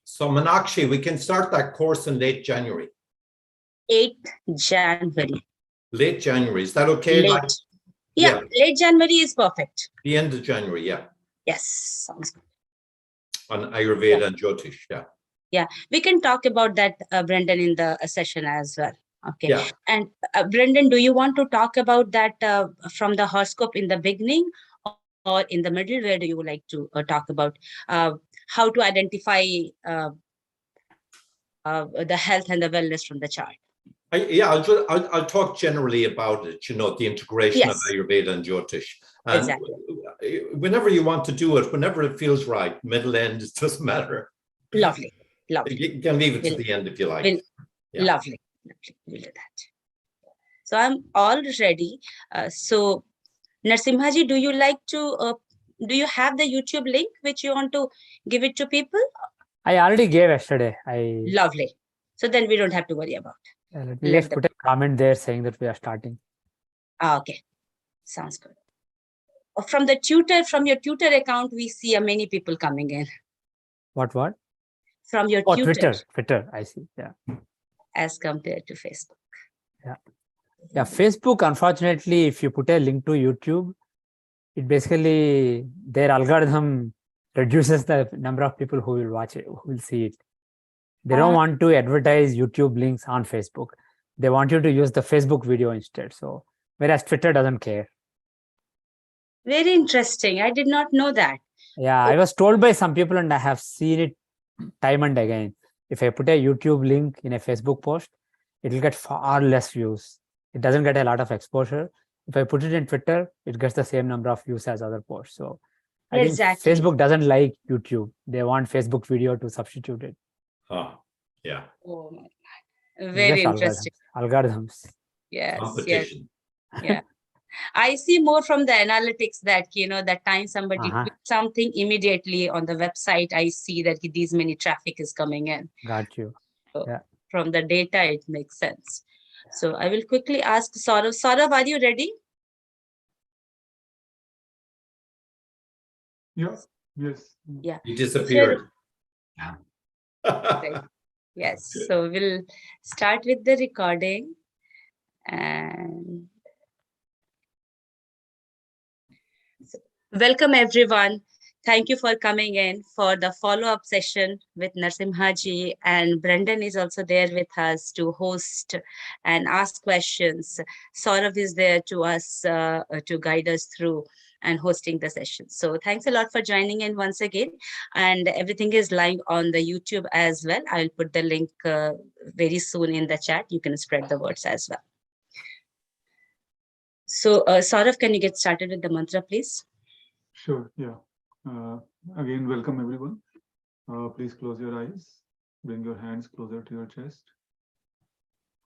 So Meenakshi, we can start that course in late January. 8th January. Late January, is that okay? Late. Yeah, late January is perfect. The end of January, yeah. Yes, sounds good. On Ayurveda and Jyotish, yeah. Yeah, we can talk about that, Brendan, in the session as well. Okay. Yeah. And Brendan, do you want to talk about that from the horoscope in the beginning or in the middle? Where do you like to talk about how to identify the health and the wellness from the chart? I'll talk generally about it, the integration of Ayurveda and Jyotish. And exactly. Whenever you want to do it, whenever it feels right, middle end, it doesn't matter. Lovely, lovely. You can leave it to the end if you like. Lovely, lovely. We'll do that. So I'm all ready. So Narasimhaji, do you like to, do you have the YouTube link which you want to give it to people? I already gave yesterday. Lovely. So then we don't have to worry about it. Let me just put a comment there saying that we are starting. Okay. Sounds good. From your Twitter account, we see many people coming in. What? From your Twitter, I see. Yeah. As compared to Facebook. Yeah, Facebook, unfortunately, if you put a link to YouTube, it basically, their algorithm reduces the number of people who will watch it, who will see it. They don't want to advertise YouTube links on Facebook. They want you to use the Facebook video instead. So, whereas Twitter doesn't care. Very interesting. I did not know that. Yeah, I was told by some people and I have seen it time and again. If I put a YouTube link in a Facebook post, it will get far less views. It doesn't get a lot of exposure. If I put it in Twitter, it gets the same number of views as other posts. So I think Facebook doesn't like YouTube. They want Facebook video to substitute it. Yeah. Oh my God. Very interesting. Algorithms. Yes. Competition. Yes. Yeah. I see more from the analytics that, that time somebody tweets something immediately on the website, I see that these many traffic is coming in. Got you. So from the data, it makes sense. So I will quickly ask Saurav. Saurav, are you ready? Yes. Yeah. You disappeared. Okay. Yes. So we'll start with the recording. And welcome everyone. Thank you for coming in for the follow-up session with Narasimhaji, and Brendan is also there with us to host and ask questions. Saurav is there to us to guide us through and hosting the session. So thanks a lot for joining in once again. And everything is live on the YouTube as well. I'll put the link very soon in the chat. You can spread the words as well. So Saurav, can you get started with the mantra, please? Sure, yeah. Again, welcome everyone. Please close your eyes. Bring your hands closer to your chest.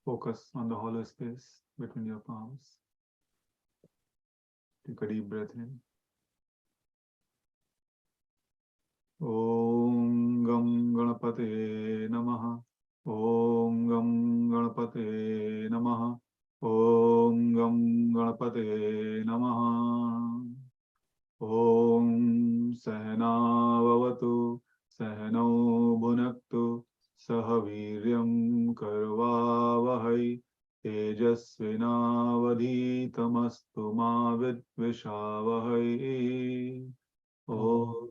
Focus on the hollow space between your palms. Take a deep breath in. Om Gam Ganapate Namaha. Om Gam Ganapate Namaha. Om Gam Ganapate Namaha. Om Sahana Vavatu Sahano Bhunaktu Sahaviryam Karvavahai Tejasvinavadhitamastu ma vidvishavahai. Om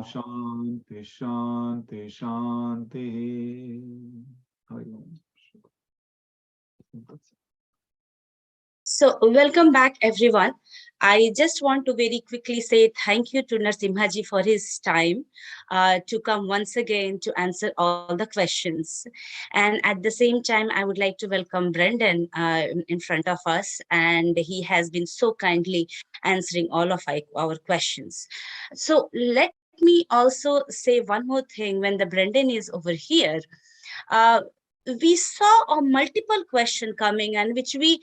Shanti Shanti Shanti. So welcome back, everyone. I just want to very quickly say thank you to Narasimhaji for his time to come once again to answer all the questions. And at the same time, I would like to welcome Brendan in front of us. And he has been so kindly answering all of our questions. So let me also say one more thing. When the Brendan is over here, we saw a multiple question coming and which we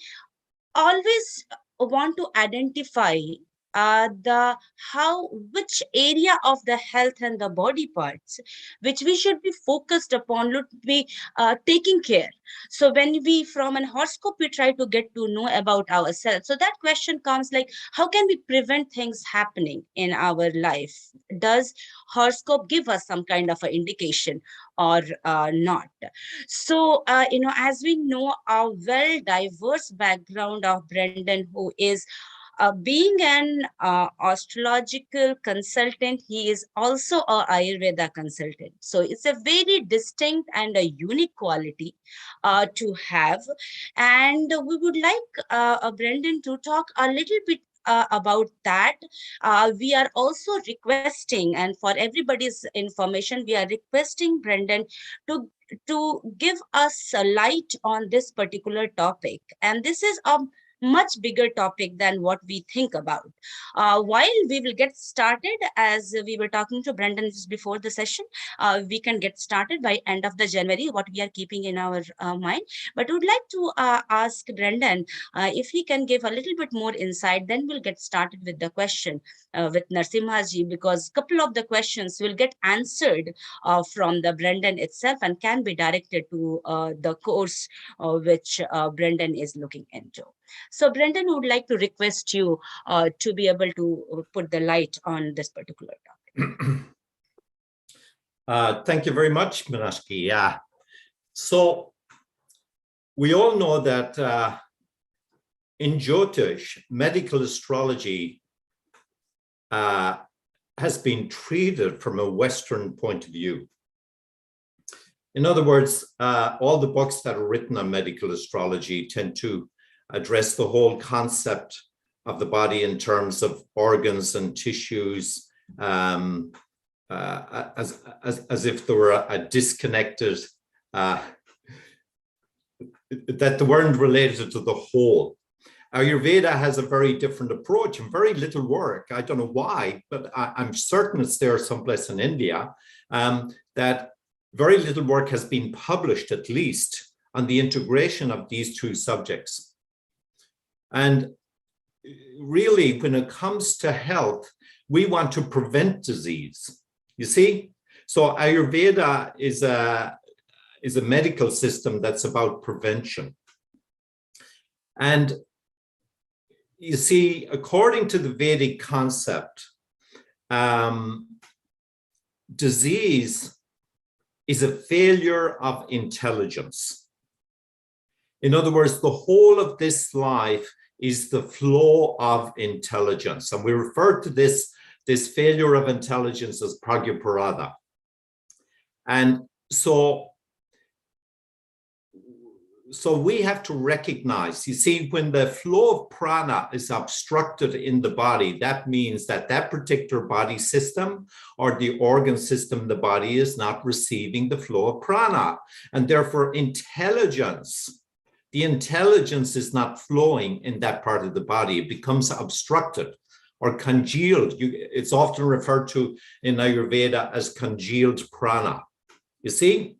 always want to identify which area of the health and the body parts which we should be focused upon would be taking care. So when we, from an horoscope, we try to get to know about ourselves. So that question comes like, how can we prevent things happening in our life? Does horoscope give us some kind of an indication or not? So, as we know, our well diverse background of Brendan, who is being an astrological consultant, he is also a Ayurveda consultant. So it's a very distinct and a unique quality to have. And we would like Brendan to talk a little bit about that. We are also requesting, and for everybody's information, we are requesting Brendan to give us a light on this particular topic. And this is a much bigger topic than what we think about. While we will get started, as we were talking to Brendan just before the session, we can get started by end of the January, what we are keeping in our mind. But we would like to ask Brendan if he can give a little bit more insight, then we'll get started with the question with Narasimha ji, because a couple of the questions will get answered from the Brendan itself and can be directed to the course which Brendan is looking into. So Brendan would like to request you to be able to put the light on this particular topic. Thank you very much, Minaski. Yeah. So we all know that in Jyotish, medical astrology has been treated from a Western point of view. In other words, all the books that are written on medical astrology tend to address the whole concept of the body in terms of organs and tissues, as if they were a disconnected, that they weren't related to the whole. Ayurveda has a very different approach and very little work. I don't know why, but I'm certain it's there someplace in India, that very little work has been published, at least, on the integration of these two subjects. And really, when it comes to health, we want to prevent disease. You see? So Ayurveda is a medical system that's about prevention. And you see, according to the Vedic concept, disease is a failure of intelligence. In other words, the whole of this life is the flow of intelligence. And we refer to this failure of intelligence as pragyaparada. And so we have to recognize, you see, when the flow of prana is obstructed in the body, that means that that particular body system or the organ system in the body is not receiving the flow of prana. And therefore the intelligence is not flowing in that part of the body. It becomes obstructed or congealed. It's often referred to in Ayurveda as congealed prana. You see?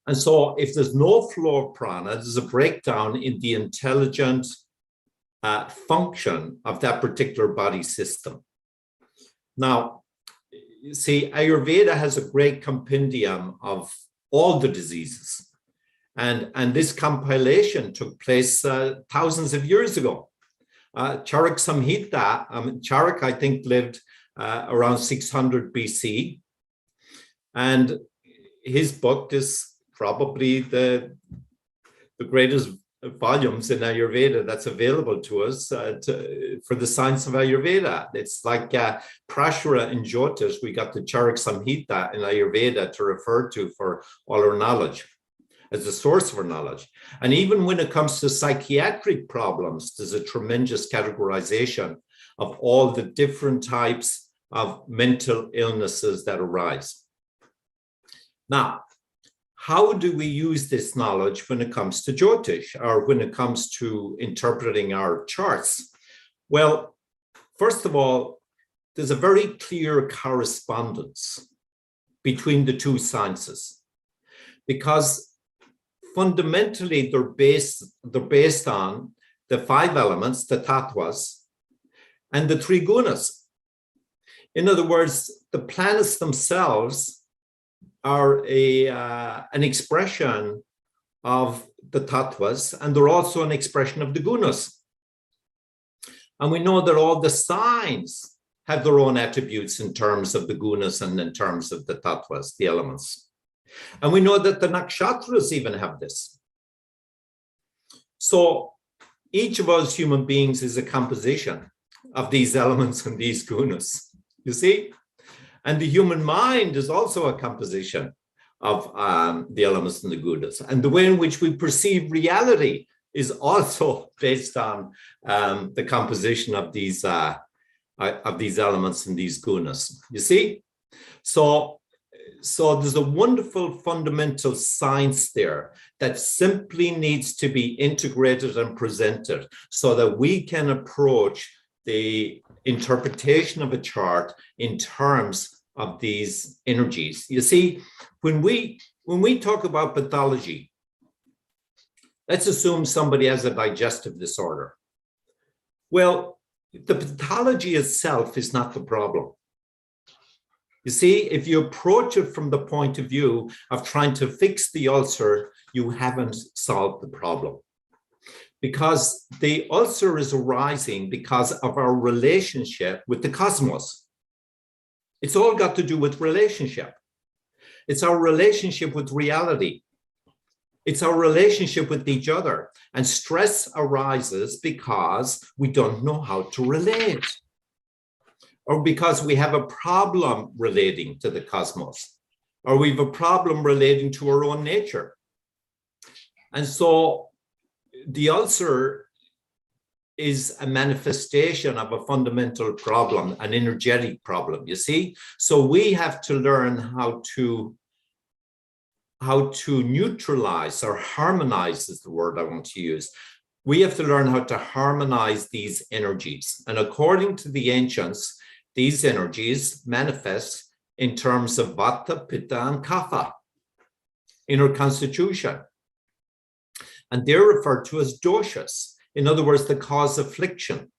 And so if there's no flow of prana, there's a breakdown in the intelligent function of that particular body system. Now, you see, Ayurveda has a great compendium of all the diseases. And this compilation took place thousands of years ago. Charak Samhita, Charak, I think, lived around 600 BC. And his book is probably the greatest volumes in Ayurveda that's available to us for the science of Ayurveda. It's like Prashara in Jyotish, we got the Charak Samhita in Ayurveda to refer to for all our knowledge, as the source of our knowledge. And even when it comes to psychiatric problems, there's a tremendous categorization of all the different types of mental illnesses that arise. Now, how do we use this knowledge when it comes to Jyotish or when it comes to interpreting our charts? Well, first of all, there's a very clear correspondence between the two sciences, because fundamentally they're based on the 5 elements, the tattvas, and the three gunas. In other words, the planets themselves are an expression of the tattvas, and they're also an expression of the gunas. And we know that all the signs have their own attributes in terms of the gunas and in terms of the tattvas, the elements. And we know that the nakshatras even have this. So each of us human beings is a composition of these elements and these gunas, you see? And the human mind is also a composition of the elements and the gunas. And the way in which we perceive reality is also based on the composition of these elements and these gunas, you see? So there's a wonderful fundamental science there that simply needs to be integrated and presented so that we can approach the interpretation of a chart in terms of these energies. You see, when we talk about pathology, let's assume somebody has a digestive disorder. Well, the pathology itself is not the problem. You see, if you approach it from the point of view of trying to fix the ulcer, you haven't solved the problem. Because the ulcer is arising because of our relationship with the cosmos. It's all got to do with relationship. It's our relationship with reality. It's our relationship with each other. And stress arises because we don't know how to relate, or because we have a problem relating to the cosmos, or we have a problem relating to our own nature. And so the ulcer is a manifestation of a fundamental problem, an energetic problem, you see? So we have to learn how to neutralize, or harmonize is the word I want to use. We have to learn how to harmonize these energies. And according to the ancients, these energies manifest in terms of vata, pitta, and kapha in our constitution. And they're referred to as doshas. In other words, the cause of affliction.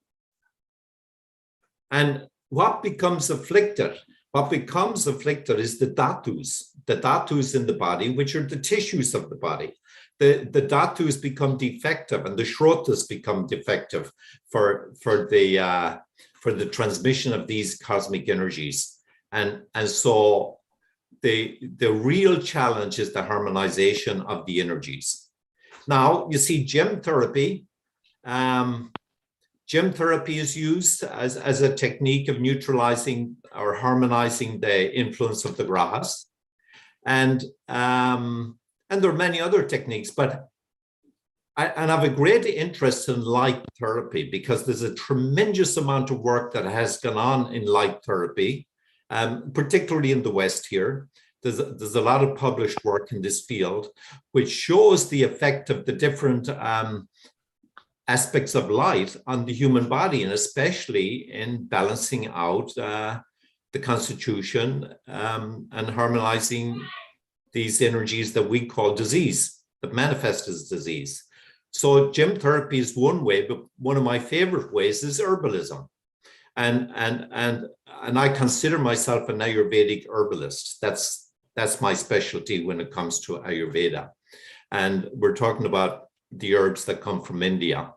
And what becomes afflicted? What becomes afflicted is the dhatus in the body, which are the tissues of the body. The dhatus become defective, and the shrotas become defective for the transmission of these cosmic energies. And so the real challenge is the harmonization of the energies. Now, you see, gem therapy is used as a technique of neutralizing or harmonizing the influence of the grahas. And there are many other techniques, but I have a great interest in light therapy because there's a tremendous amount of work that has gone on in light therapy, particularly in the West here. There's a lot of published work in this field, which shows the effect of the different aspects of light on the human body, and especially in balancing out the constitution and harmonizing these energies that we call disease, that manifest as disease. So gem therapy is one way, but one of my favorite ways is herbalism. And I consider myself an Ayurvedic herbalist. That's my specialty when it comes to Ayurveda. And we're talking about the herbs that come from India.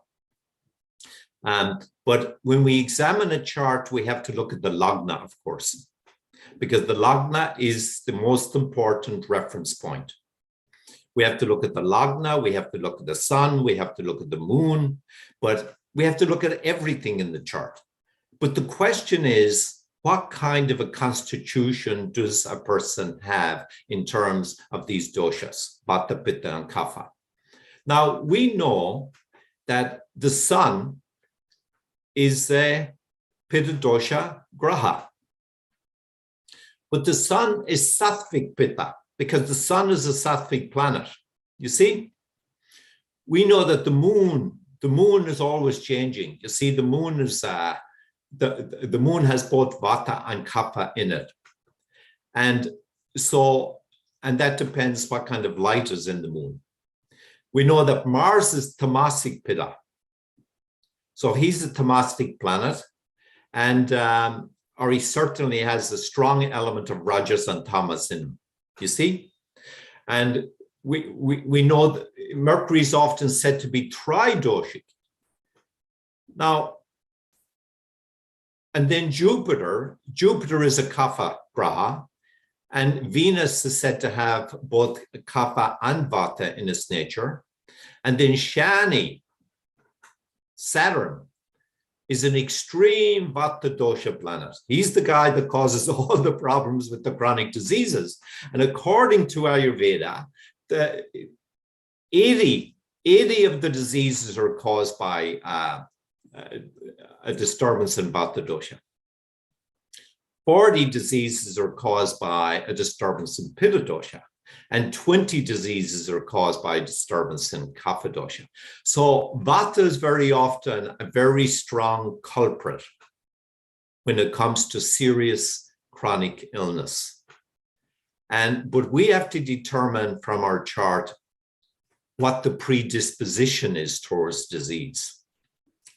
But when we examine a chart, we have to look at the lagna, of course, because the lagna is the most important reference point. We have to look at the lagna, we have to look at the sun, we have to look at the moon, but we have to look at everything in the chart. But the question is, what kind of a constitution does a person have in terms of these doshas, vata, pitta, and kapha? Now, we know that the sun is a pitta dosha graha. But the sun is sattvic pitta, because the sun is a sattvic planet. You see, we know that the moon is always changing. You see, the moon is the moon has both vata and kapha in it, and that depends what kind of light is in the moon. We know that Mars is tamasic pitta, so he's a tamasic planet, and or he certainly has a strong element of rajas and tamas in him. You see, and we know that Mercury is often said to be tridoshic. Now, and then Jupiter is a kapha graha, and Venus is said to have both kapha and vata in its nature. And then Shani, Saturn, is an extreme vata dosha planet. He's the guy that causes all the problems with the chronic diseases. And according to Ayurveda, the 80 of the diseases are caused by a disturbance in vata dosha. 40 diseases are caused by a disturbance in pitta dosha, and 20 diseases are caused by a disturbance in kapha dosha. So vata is very often a very strong culprit when it comes to serious chronic illness. But we have to determine from our chart what the predisposition is towards disease.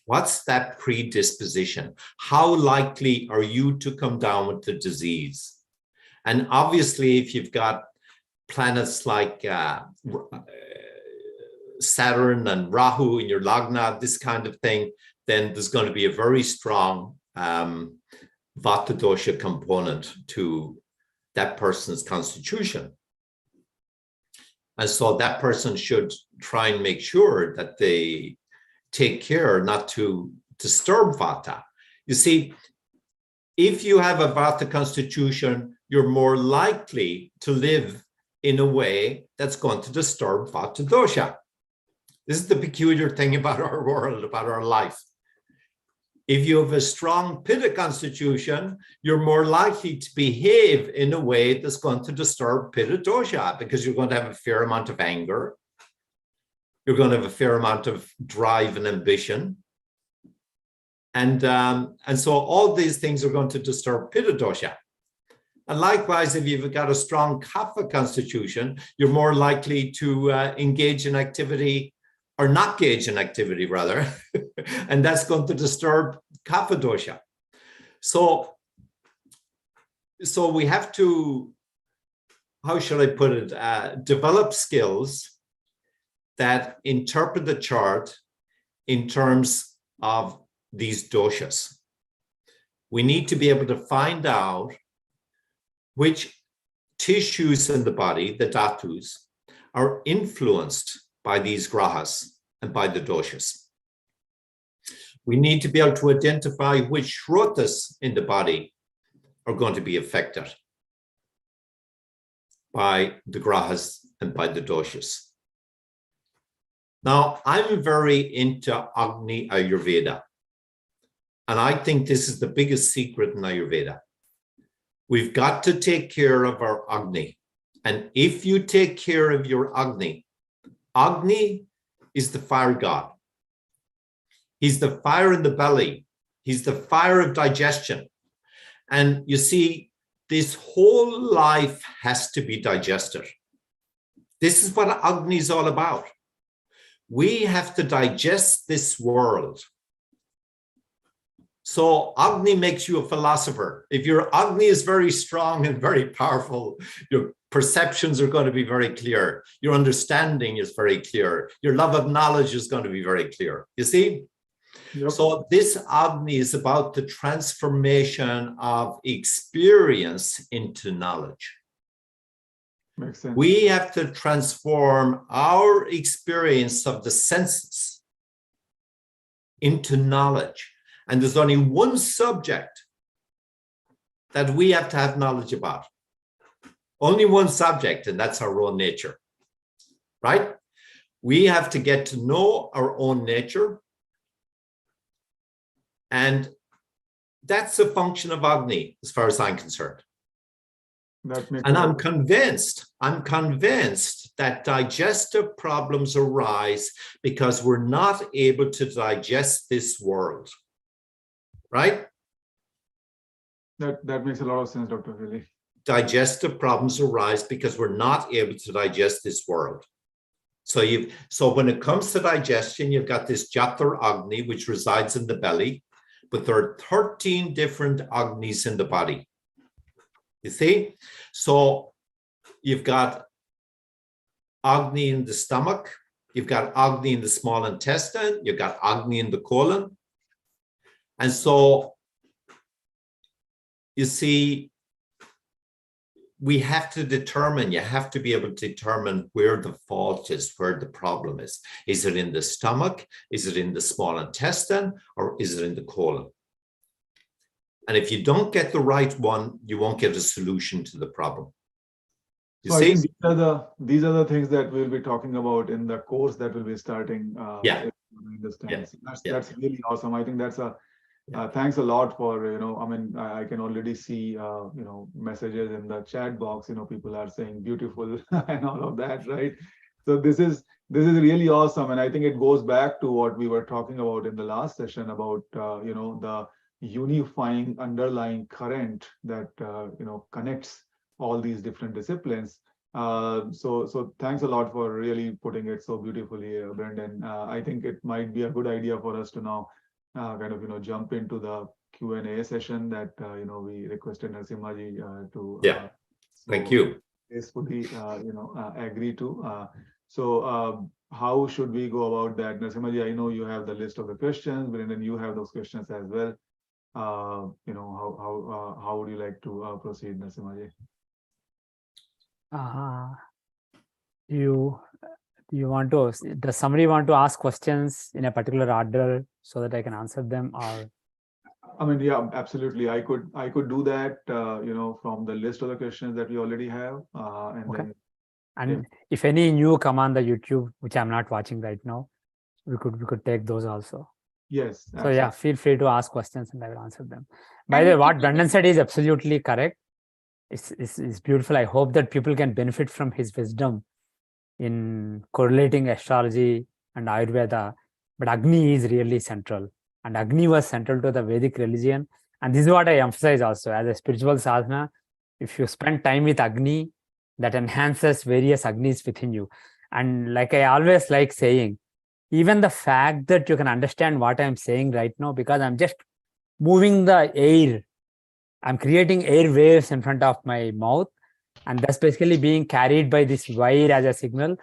What's that predisposition? How likely are you to come down with the disease? And obviously, if you've got planets like Saturn and Rahu in your Lagna, this kind of thing, then there's going to be a very strong Vata dosha component to that person's constitution. And so that person should try and make sure that they take care not to disturb Vata. You see, if you have a Vata constitution, you're more likely to live in a way that's going to disturb Vata dosha. This is the peculiar thing about our world, about our life. If you have a strong Pitta constitution, you're more likely to behave in a way that's going to disturb Pitta dosha, because you're going to have a fair amount of anger. You're going to have a fair amount of drive and ambition. And so all these things are going to disturb Pitta dosha. And likewise, if you've got a strong Kapha constitution, you're more likely to engage in activity, or not engage in activity rather, and that's going to disturb Kapha dosha. So we have to, how shall I put it, develop skills that interpret the chart in terms of these doshas. We need to be able to find out which tissues in the body, the dhatus, are influenced by these grahas and by the doshas. We need to be able to identify which shrotas in the body are going to be affected by the grahas and by the doshas. Now, I'm very into Agni Ayurveda, and I think this is the biggest secret in Ayurveda. We've got to take care of our Agni. And if you take care of your Agni, Agni is the fire god. He's the fire in the belly. He's the fire of digestion. And you see, this whole life has to be digested. This is what Agni is all about. We have to digest this world. So Agni makes you a philosopher. If your Agni is very strong and very powerful, your perceptions are going to be very clear. Your understanding is very clear. Your love of knowledge is going to be very clear. You see? Yep. So this Agni is about the transformation of experience into knowledge. Makes sense. We have to transform our experience of the senses into knowledge. And there's only one subject that we have to have knowledge about. Only one subject, and that's our own nature, right? We have to get to know our own nature. And that's a function of Agni, as far as I'm concerned. And I'm convinced that digestive problems arise because we're not able to digest this world, right? That makes a lot of sense, Dr. Feeley. Digestive problems arise because we're not able to digest this world. So when it comes to digestion, you've got this Jatra Agni, which resides in the belly, but there are 13 different Agnis in the body. You see? So you've got Agni in the stomach, you've got Agni in the small intestine, you've got Agni in the colon. And so you see, we have to determine, you have to be able to determine where the fault is, where the problem is. Is it in the stomach? Is it in the small intestine? Or is it in the colon? And if you don't get the right one, you won't get a solution to the problem. You So see? I think these are the things that we'll be talking about in the course that will be starting. Yeah. If you understand. Yeah. So Yeah. that's really awesome. I think that's a Yeah. thanks a lot for, I mean, I can already see, messages in the chat box, people are saying beautiful and all of that, right? So this is really awesome. And I think it goes back to what we were talking about in the last session about, the unifying underlying current that, connects all these different disciplines. So thanks a lot for really putting it so beautifully, Brendan. I think it might be a good idea for us to now jump into the Q&A session that we requested Narasimhaji to Thank you. gracefully agree to. So how should we go about that? Narasimhaji, I know you have the list of the questions, Brendan, you have those questions as well. How would you like to proceed, Narasimhaji? You want to, does somebody want to ask questions in a particular order so that I can answer them? Or I mean, yeah, absolutely. I could do that, from the list of the questions that we already have. And if any new come on the YouTube, which I'm not watching right now, we could take those also. Yes. So absolutely. yeah, feel free to ask questions and I will answer them. By the way, what Brendan said is absolutely correct. It's beautiful. I hope that people can benefit from his wisdom in correlating astrology and Ayurveda. But Agni is really central. And Agni was central to the Vedic religion. And this is what I emphasize also as a spiritual sadhana. If you spend time with Agni, that enhances various Agnis within you. And like I always like saying, even the fact that you can understand what I'm saying right now, because I'm just moving the air, I'm creating air waves in front of my mouth, and that's basically being carried by this wire as a signal.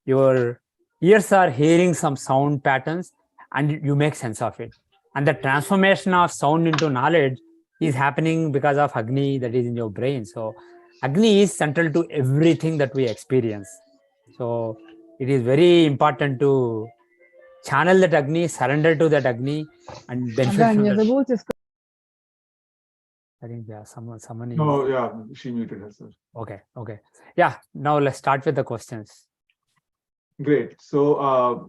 Your ears are hearing some sound patterns and you make sense of it. And the transformation of sound into knowledge is happening because of Agni that is in your brain. So Agni is central to everything that we experience. So it is very important to channel that Agni, surrender to that Agni, and benefit from that. I think someone is... Oh, yeah, she muted herself. Okay. Yeah, now let's start with the questions. Great. So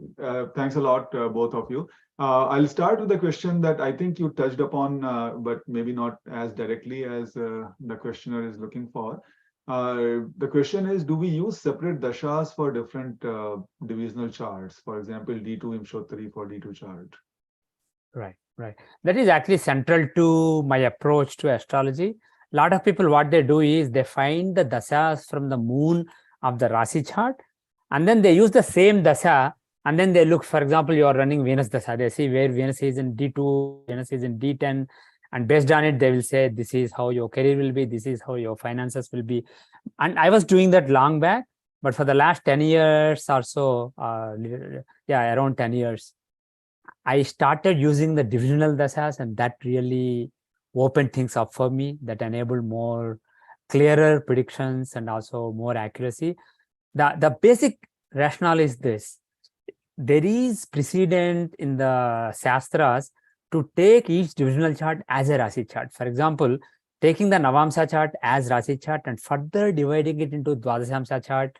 thanks a lot, both of you. I'll start with the question that I think you touched upon, but maybe not as directly as the questioner is looking for. The question is, do we use separate dashas for different divisional charts? For example, D2 Imshottari for D2 chart. Right. That is actually central to my approach to astrology. A lot of people, what they do is they find the dashas from the moon of the Rashi chart, and then they use the same dasha, and then they look, for example, you are running Venus dasha. They see where Venus is in D2, Venus is in D10, and based on it, they will say, this is how your career will be, this is how your finances will be. And I was doing that long back, but for the last 10 years or so, around 10 years, I started using the divisional dashas, and that really opened things up for me, that enabled more clearer predictions and also more accuracy. The basic rationale is this. There is precedent in the Shastras to take each divisional chart as a Rashi chart. For example, taking the Navamsa chart as Rashi chart and further dividing it into Dvadashamsa chart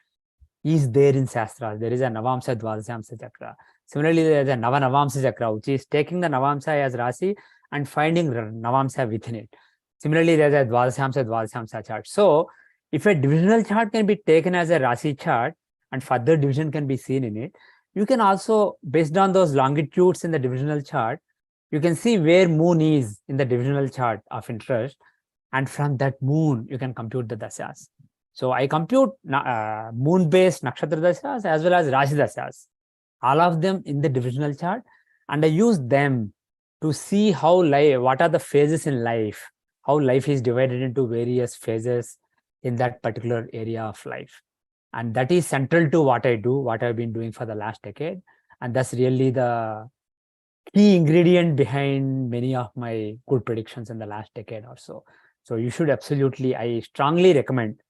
is there in Shastras. There is a Navamsa Dvadashamsa chakra. Similarly, there is a Navamsa chakra, which is taking the Navamsa as Rashi and finding Navamsa within it. Similarly, there is a Dvadashamsa chart. So, if a divisional chart can be taken as a Rashi chart and further division can be seen in it, you can also, based on those longitudes in the divisional chart, you can see where moon is in the divisional chart of interest. And from that moon, you can compute the dashas. So I compute moon-based nakshatra dashas as well as Rashi dashas, all of them in the divisional chart, and I use them to see how life, what are the phases in life, how life is divided into various phases in that particular area of life. And that is central to what I do, what I've been doing for the last decade. And that's really the key ingredient behind many of my good predictions in the last decade or so. So you should absolutely, I strongly recommend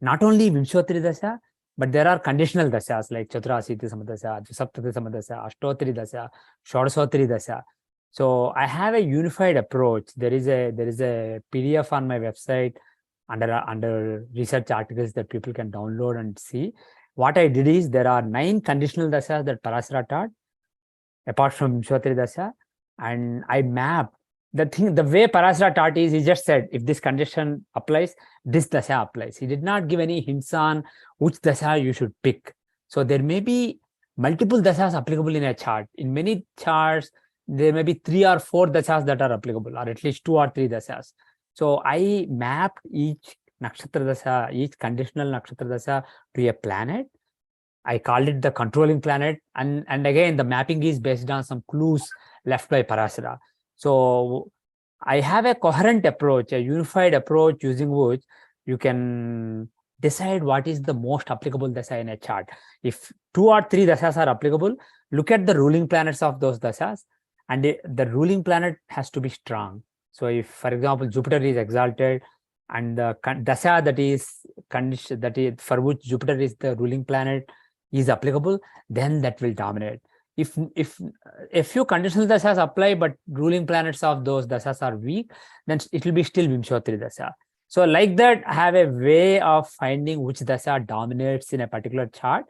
not only Vimshotri Dasha, but there are conditional dashas like Chaturasiti Samadasha, Saptati Samadasha, Ashtotri Dasha, Shodasotri Dasha. So I have a unified approach. There is a PDF on my website under research articles that people can download and see. What I did is there are 9 conditional dashas that Parasara taught, apart from Vimshotri Dasha, and I mapped the way Parasara taught is he just said, if this condition applies, this dasha applies. He did not give any hints on which dasha you should pick. So there may be multiple dashas applicable in a chart. In many charts, there may be 3 or 4 dashas that are applicable, or at least 2 or 3 dashas. So I mapped each nakshatra dasha, each conditional nakshatra dasha to a planet. I called it the controlling planet. And again, the mapping is based on some clues left by Parasara. So I have a coherent approach, a unified approach using which you can decide what is the most applicable dasha in a chart. If 2 or 3 dashas are applicable, look at the ruling planets of those dashas, and the ruling planet has to be strong. So if, for example, Jupiter is exalted and the dasha for which Jupiter is the ruling planet is applicable, then that will dominate. If a few conditional dashas apply, but ruling planets of those dashas are weak, then it will be still Vimshotri Dasha. So like that, I have a way of finding which dasha dominates in a particular chart.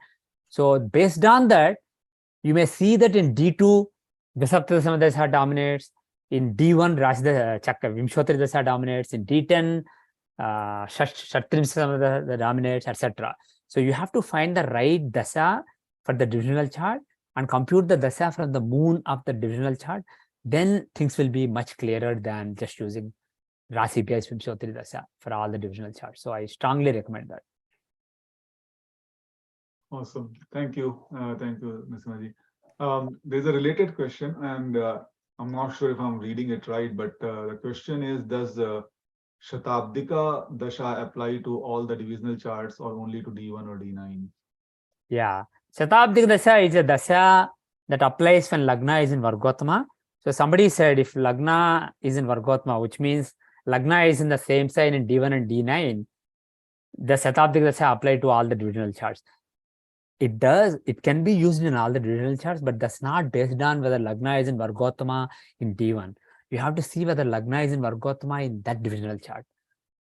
So based on that, you may see that in D2, Dasapta Samadasha dominates. In D1, Vimshotri Dasha dominates. In D10, Shatrim Samadasha dominates, etc. So you have to find the right dasha for the divisional chart and compute the dasha from the moon of the divisional chart. Then things will be much clearer than just using Rashi based Vimshotri Dasha for all the divisional charts. So I strongly recommend that. Awesome. Thank you. Thank you, Narasimha ji. There's a related question, and I'm not sure if I'm reading it right, but the question is, does Shatabdika Dasha apply to all the divisional charts or only to D1 or D9? Yeah. Shatabdika Dasha is a Dasha that applies when Lagna is in Vargotama. So somebody said if Lagna is in Vargotama, which means Lagna is in the same sign in D1 and D9, the Shatabdika Dasha apply to all the divisional charts. It does. It can be used in all the divisional charts, but that's not based on whether Lagna is in Vargotama in D1. You have to see whether Lagna is in Vargotama in that divisional chart.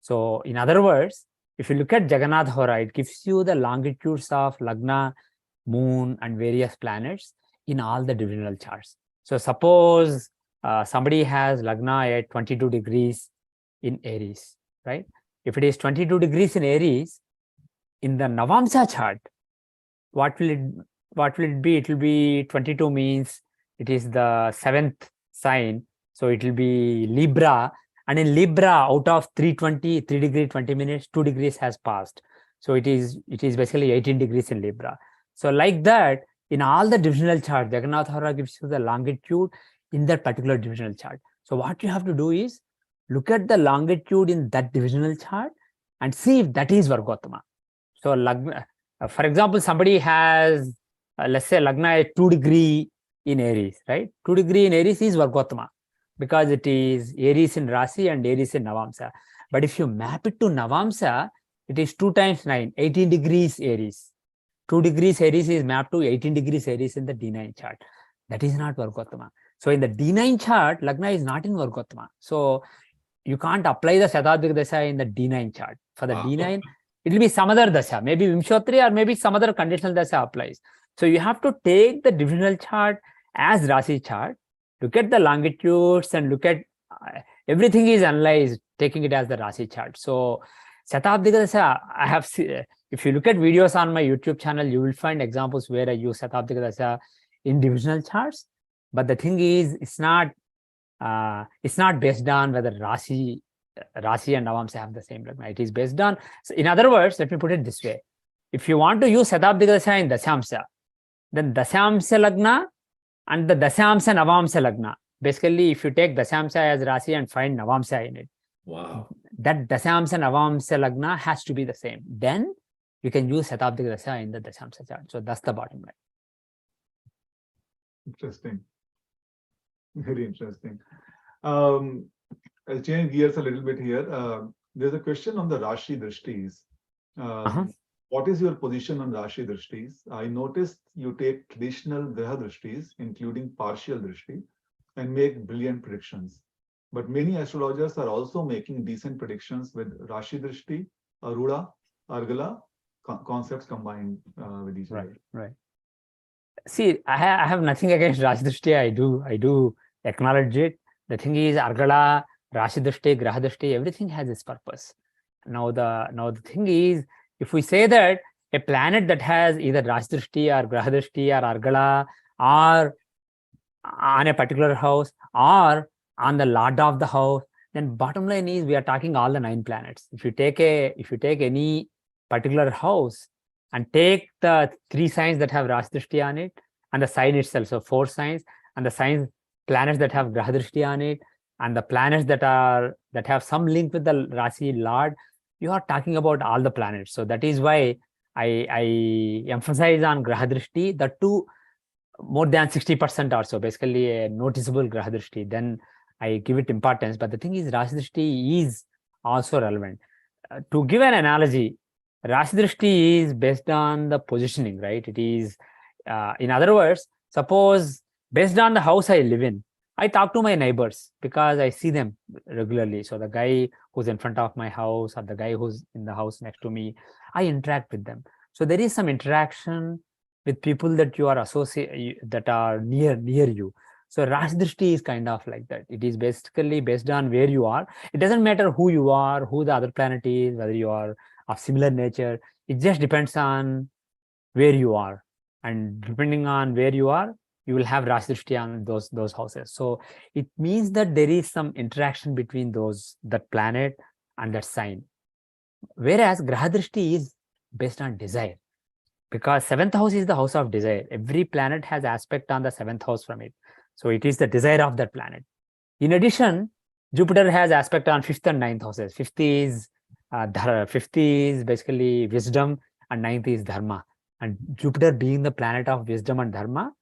So in other words, if you look at Jagannath Hora, it gives you the longitudes of Lagna, moon, and various planets in all the divisional charts. So suppose somebody has Lagna at 22 degrees in Aries, right? If it is 22 degrees in Aries, in the Navamsa chart, what will it be? It will be 22 means it is the 7th sign. So it will be Libra. And in Libra, out of 3 degrees 20 minutes, 2 degrees has passed. So it is basically 18 degrees in Libra. So like that, in all the divisional charts, Jagannath Hora gives you the longitude in that particular divisional chart. So what you have to do is look at the longitude in that divisional chart and see if that is Vargotama. So for example, somebody has, let's say Lagna at 2 degrees in Aries, right? 2 degrees in Aries is Vargotama because it is Aries in Rashi and Aries in Navamsa. But if you map it to Navamsa, it is 2 times 9, 18 degrees Aries. 2 degrees Aries is mapped to 18 degrees Aries in the D9 chart. That is not Vargotama. So in the D9 chart, Lagna is not in Vargotama. So you can't apply the Shatabdika Dasha in the D9 chart. For the D9, it will be some other Dasha, maybe Vimshotri or maybe some other conditional Dasha applies. So you have to take the divisional chart as Rashi chart, look at the longitudes and look at everything is analyzed, taking it as the Rashi chart. So Shatabdika Dasha, I have seen, if you look at videos on my YouTube channel, you will find examples where I use Shatabdika Dasha in divisional charts. But the thing is, it's not based on whether Rashi and Navamsa have the same Lagna. It is based on, so in other words, let me put it this way. If you want to use Shatabdika Dasha in Dashamsa, then Dashamsa Lagna and the Dashamsa Navamsa Lagna, basically, if you take Dasyamsa as Rasi and find Navamsa in it, Wow. that Dasyamsa Navamsa Lagna has to be the same. Then you can use Shatabdik Dasya in the Dasyamsa chart. So that's the bottom line. Interesting. Very interesting. I'll change gears a little bit here. There's a question on the Rashi drishtis. What is your position on Rashi drishtis? I noticed you take traditional graha drishtis, including partial drishti, and make brilliant predictions. But many astrologers are also making decent predictions with Rashi drishti, Arudha, Argala concepts combined with each other. Right. See, I have nothing against Rashi drishti. I do acknowledge it. The thing is, Argala, Rashi drishti, Graha drishti, everything has its purpose. Now the thing is, if we say that a planet that has either Rashi drishti or Graha drishti or Argala or on a particular house or on the lord of the house, then bottom line is we are talking all the 9 planets. If you take any particular house and take the 3 signs that have Rashi drishti on it and the sign itself, so 4 signs, and the signs planets that have Graha drishti on it and the planets that have some link with the Rasi Lord, you are talking about all the planets. So that is why I emphasize on Graha drishti, the 2 more than 60% or so, basically a noticeable Graha drishti, then I give it importance. But the thing is, Rashi drishti is also relevant. To give an analogy, Rashi drishti is based on the positioning, right? It is, in other words, suppose based on the house I live in, I talk to my neighbors because I see them regularly. So the guy who's in front of my house or the guy who's in the house next to me, I interact with them. So there is some interaction with people that you are that are near you. So Rashi drishti is kind of like that. It is basically based on where you are. It doesn't matter who you are, who the other planet is, whether you are of similar nature. It just depends on where you are. And depending on where you are, you will have Rashi drishti on those houses. So it means that there is some interaction between that planet and that sign. Whereas Graha drishti is based on desire. Because 7th house is the house of desire. Every planet has aspect on the 7th house from it. So it is the desire of that planet. In addition, Jupiter has aspect on 5th and 9th houses. 5th is basically wisdom and 9th is dharma. And Jupiter being the planet of wisdom and dharma,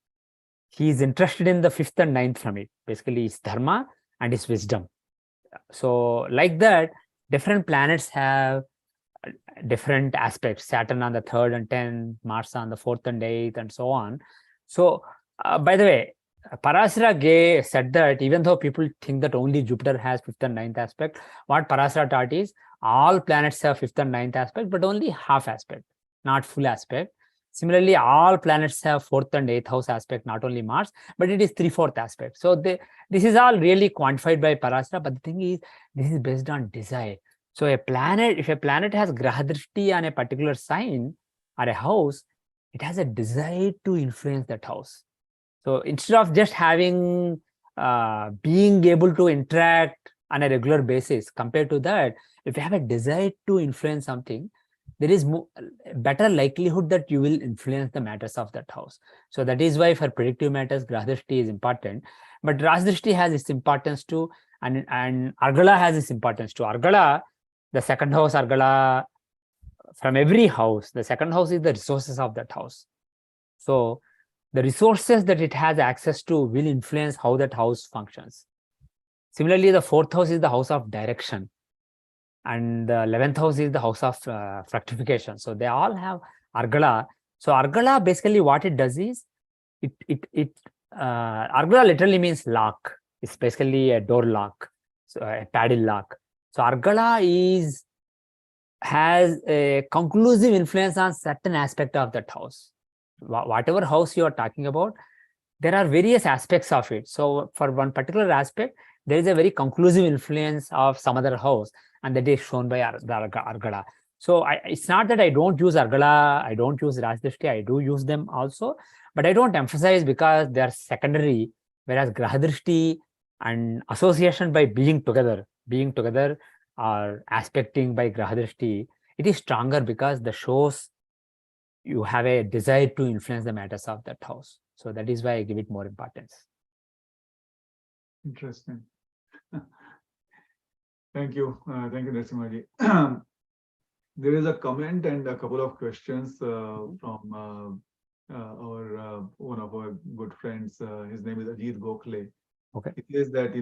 he is interested in the 5th and 9th from it. Basically, it's dharma and it's wisdom. So like that, different planets have different aspects. Saturn on the 3rd and 10th, Mars on the 4th and 8th, and so on. So, by the way, Parasara said that even though people think that only Jupiter has 5th and 9th aspect, what Parasara taught is all planets have 5th and 9th aspect, but only half aspect, not full aspect. Similarly, all planets have 4th and 8th house aspect, not only Mars, but it is 3/4 aspect. So this is all really quantified by Parasara, but the thing is, this is based on desire. So if a planet has Graha drishti on a particular sign or a house, it has a desire to influence that house. So instead of just having being able to interact on a regular basis, compared to that, if you have a desire to influence something, there is better likelihood that you will influence the matters of that house. So that is why for predictive matters, Graha drishti is important. But Rashi drishti has its importance too, and Argala has its importance too. Argala, the 2nd house Argala, from every house, the 2nd house is the resources of that house. So the resources that it has access to will influence how that house functions. Similarly, the 4th house is the house of direction. And the 11th house is the house of fructification. So they all have Argala. So Argala, basically what it does is, Argala literally means lock. It's basically a door lock, so a paddle lock. So Argala has a conclusive influence on certain aspect of that house. Whatever house you are talking about, there are various aspects of it. So for one particular aspect, there is a very conclusive influence of some other house, and that is shown by the Argala. So it's not that I don't use Argala, I don't use Rashi drishti, I do use them also, but I don't emphasize because they are secondary, whereas Graha drishti and association by being together or aspecting by Graha drishti, it is stronger because the shows you have a desire to influence the matters of that house. So that is why I give it more importance. Interesting. Thank you. Thank you, Narasimhaji. There is a comment and a couple of questions from our one of our good friends. His name is Ajit Gokhale. Okay. He says that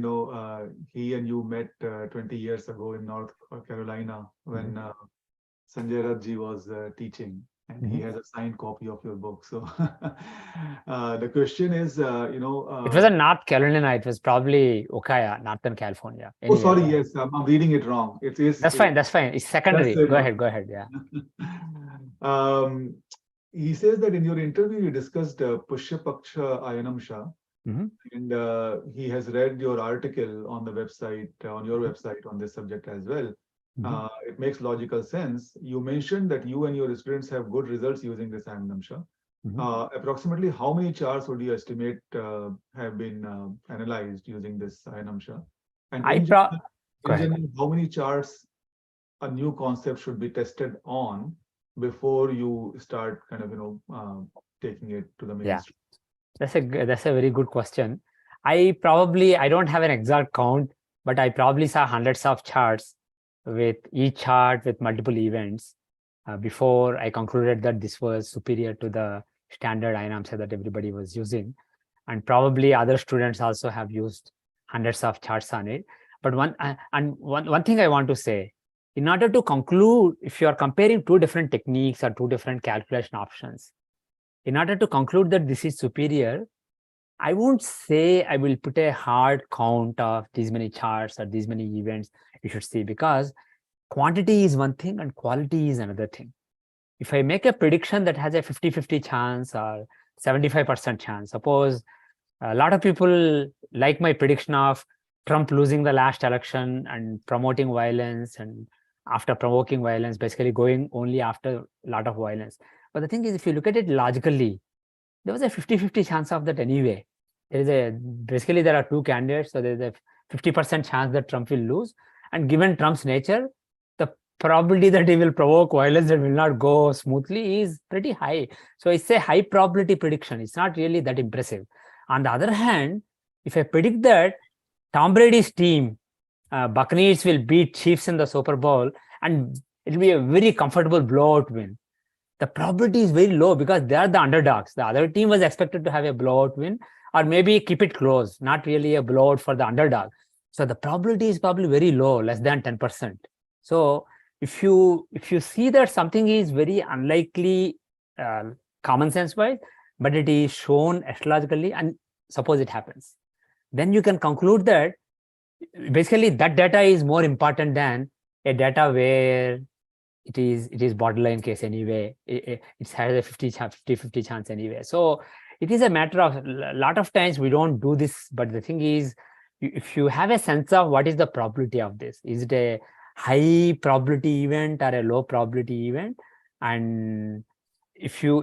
he and you met 20 years ago in North Carolina when Sanjay Rathji was teaching, and he has a signed copy of your book. So the question is, It was in North Carolina. It was probably Ukiah, Northern California. oh, sorry, Anyway, yes, I'm reading it wrong. It is. that's fine. That's fine. It's secondary. That's it. Go ahead. Yeah. He says that in your interview you discussed Pushya Paksha Ayanamsha, and he has read your article on the website, on your website on this subject as well. It makes logical sense. You mentioned that you and your students have good results using this Ayanamsha. Approximately how many charts would you estimate have been analyzed using this Ayanamsha? And in general, how many charts a new concept should be tested on before you start kind of taking it to the mainstream? That's a very good question. I don't have an exact count, but I probably saw hundreds of charts with each chart with multiple events before I concluded that this was superior to the standard Ayanamsha that everybody was using. And probably other students also have used hundreds of charts on it. But one thing I want to say, in order to conclude, if you are comparing two different techniques or two different calculation options, in order to conclude that this is superior, I won't say I will put a hard count of these many charts or these many events you should see, because quantity is one thing and quality is another thing. If I make a prediction that has a 50-50 chance or 75% chance, suppose a lot of people like my prediction of Trump losing the last election and promoting violence, and after provoking violence, basically going only after a lot of violence. But the thing is, if you look at it logically, there was a 50-50 chance of that anyway. Basically there are two candidates, so there's a 50% chance that Trump will lose. And given Trump's nature, the probability that he will provoke violence and will not go smoothly is pretty high. So it's a high probability prediction. It's not really that impressive. On the other hand, if I predict that Tom Brady's team, Buccaneers, will beat Chiefs in the Super Bowl and it'll be a very comfortable blowout win, the probability is very low because they are the underdogs. The other team was expected to have a blowout win or maybe keep it close, not really a blowout for the underdog. So the probability is probably very low, less than 10%. So if you see that something is very unlikely, common sense wise, but it is shown astrologically, and suppose it happens, then you can conclude that basically that data is more important than a data where it is borderline case anyway. It has a 50-50 chance anyway. So it is a matter of, a lot of times we don't do this, but the thing is, if you have a sense of what is the probability of this, is it a high probability event or a low probability event? And if you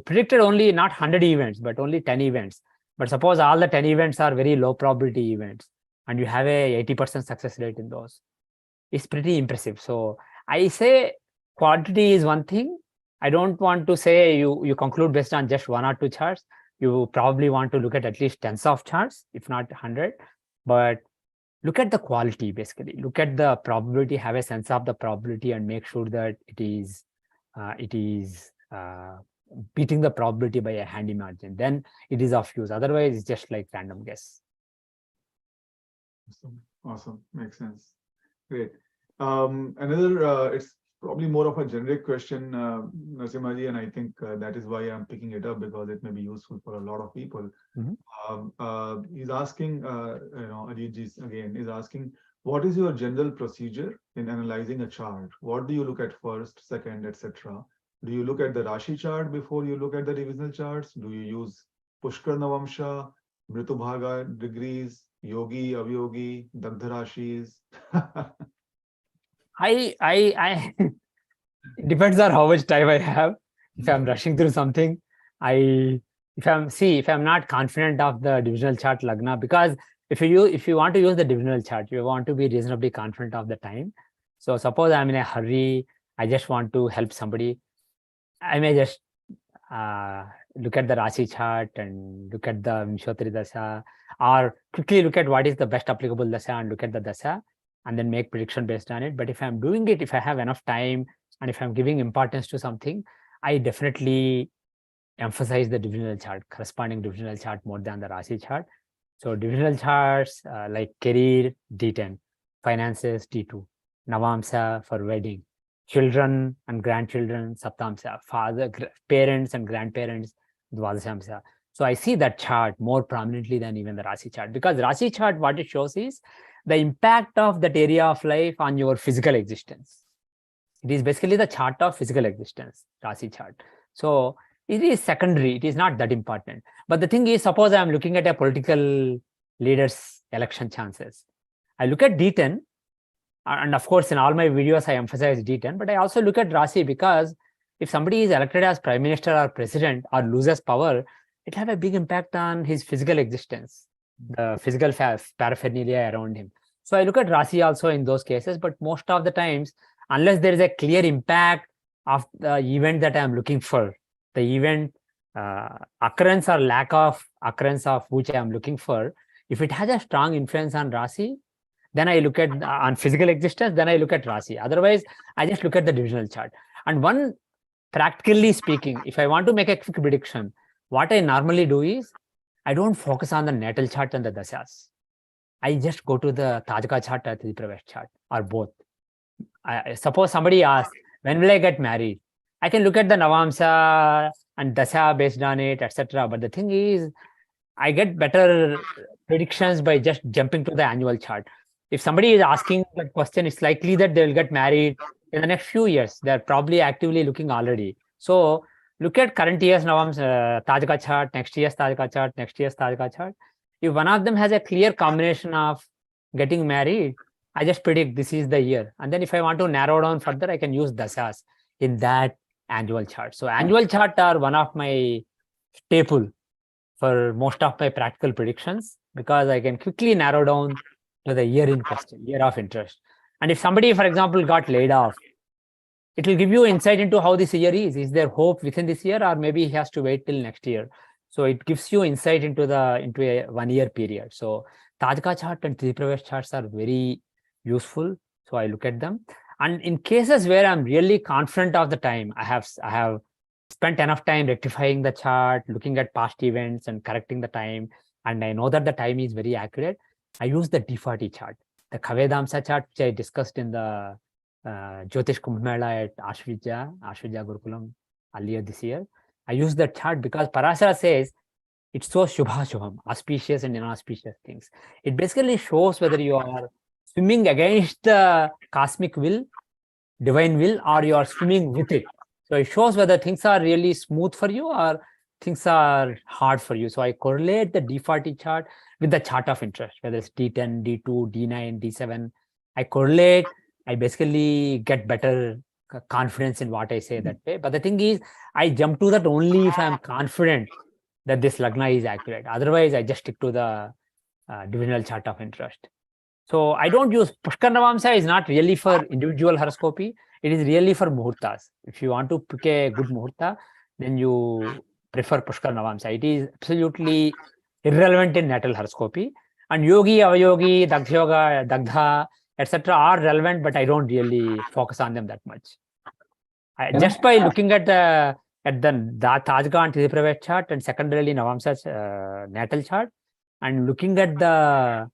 predicted only not 100 events, but only 10 events, but suppose all the 10 events are very low probability events and you have a 80% success rate in those, it's pretty impressive. So I say quantity is one thing. I don't want to say you conclude based on just one or two charts. You probably want to look at least tens of charts, if not 100. But look at the quality, basically. Look at the probability, have a sense of the probability, and make sure that it is beating the probability by a handy margin. Then it is of use. Otherwise, it's just like random guess. Awesome. Makes sense. Great. Another, it's probably more of a generic question, Narasimhaji, and I think that is why I'm picking it up, because it may be useful for a lot of people. He's asking, Ajitji again is asking, what is your general procedure in analyzing a chart? What do you look at first, second, etc.? Do you look at the Rashi chart before you look at the divisional charts? Do you use Pushkar Navamsha, Mritubhaga degrees, Yogi, Avyogi, Dagdha Rashis? It depends on how much time I have. If I'm rushing through something, if I'm not confident of the divisional chart Lagna, because if you want to use the divisional chart, you want to be reasonably confident of the time. So suppose I'm in a hurry, I just want to help somebody, I may just look at the Rashi chart and look at the Vimshottari Dasha, or quickly look at what is the best applicable Dasha and look at the Dasha and then make prediction based on it. But if I'm doing it, if I have enough time and if I'm giving importance to something, I definitely emphasize the divisional chart, corresponding divisional chart more than the Rashi chart. So divisional charts like career, D10, finances, D2, Navamsa for wedding, children and grandchildren, Saptamsa, father, parents and grandparents, Dvadashamsa. So I see that chart more prominently than even the Rashi chart, because Rashi chart, what it shows is the impact of that area of life on your physical existence. It is basically the chart of physical existence, Rashi chart. So it is secondary, it is not that important. But the thing is, suppose I am looking at a political leader's election chances. I look at D10, and of course, in all my videos, I emphasize D10, but I also look at Rashi, because if somebody is elected as prime minister or president or loses power, it have a big impact on his physical existence, the physical paraphernalia around him. So I look at Rashi also in those cases, but most of the times, unless there is a clear impact of the event that I am looking for, the event occurrence or lack of occurrence of which I am looking for, if it has a strong influence on Rashi, then I look at on physical existence, then I look at Rashi. Otherwise, I just look at the divisional chart. And one, practically speaking, if I want to make a quick prediction, what I normally do is, I don't focus on the natal chart and the dashas. I just go to the Tajaka chart or the Pravesh chart, or both. Suppose somebody asks, when will I get married? I can look at the Navamsa and Dasha based on it, etc. But the thing is, I get better predictions by just jumping to the annual chart. If somebody is asking that question, it's likely that they will get married in the next few years. They're probably actively looking already. So look at current year's Navamsa Tajaka chart, next year's Tajaka chart, next year's Tajaka chart. If one of them has a clear combination of getting married, I just predict this is the year. And then if I want to narrow down further, I can use dashas in that annual chart. So annual chart are one of my staple for most of my practical predictions, because I can quickly narrow down to the year in question, year of interest. And if somebody, for example, got laid off, it will give you insight into how this year is. Is there hope within this year, or maybe he has to wait till next year? So it gives you insight into a 1 year period. So Tajaka chart and Tripravesh charts are very useful. So I look at them. And in cases where I'm really confident of the time, I have spent enough time rectifying the chart, looking at past events and correcting the time, and I know that the time is very accurate, I use the D40 chart, the Kavedamsa chart, which I discussed in the Jyotish Kumbh Mela at Ashvijja Gurukulam earlier this year. I use that chart because Parashara says it's so Shubha Shubham, auspicious and inauspicious things. It basically shows whether you are swimming against the cosmic will, divine will, or you are swimming with it. So it shows whether things are really smooth for you or things are hard for you. So I correlate the D40 chart with the chart of interest, whether it's D10, D2, D9, D7. I correlate. I basically get better confidence in what I say that way. But the thing is, I jump to that only if I'm confident that this Lagna is accurate. Otherwise, I just stick to the divisional chart of interest. So I don't use Pushkar Navamsa is not really for individual horoscopy. It is really for muhurtas. If you want to pick a good muhurta, then you prefer Pushkar Navamsa. It is absolutely irrelevant in natal horoscopy. And Yogi, Avayogi, Dagdha, Dagdha, etc. are relevant, but I don't really focus on them that much. Just by looking at the Tajaka and Tripravesh chart and secondarily Navamsa's natal chart, and looking at the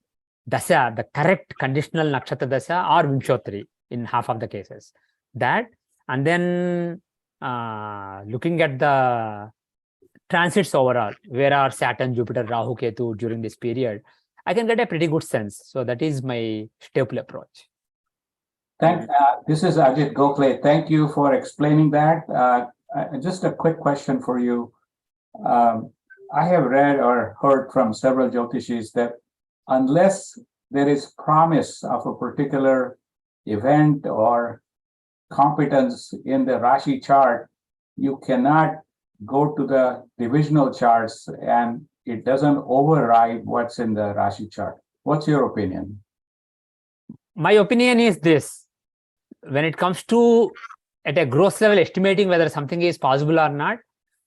Dasha, the correct conditional Nakshatra Dasha or Vimshottari in half of the cases. That, and then looking at the transits overall, where are Saturn, Jupiter, Rahu, Ketu during this period, I can get a pretty good sense. So that is my staple approach. This is Ajit Gokhale. Thank you for explaining that. Just a quick question for you. I have read or heard from several Jyotishis that unless there is promise of a particular event or competence in the Rashi chart, you cannot go to the divisional charts and it doesn't override what's in the Rashi chart. What's your opinion? My opinion is this. When it comes to at a gross level estimating whether something is possible or not,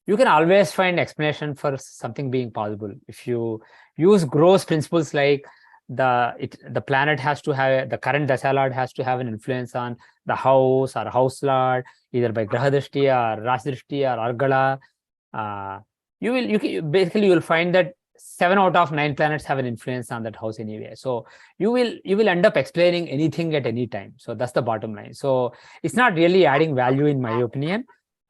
you can always find explanation for something being possible. If you use gross principles like the planet has to have, the current dasha lord has to have an influence on the house or house lord, either by graha drishti or rashi drishti or argala, basically you'll find that 7 out of 9 planets have an influence on that house anyway. So you will end up explaining anything at any time. So that's the bottom line. So it's not really adding value in my opinion.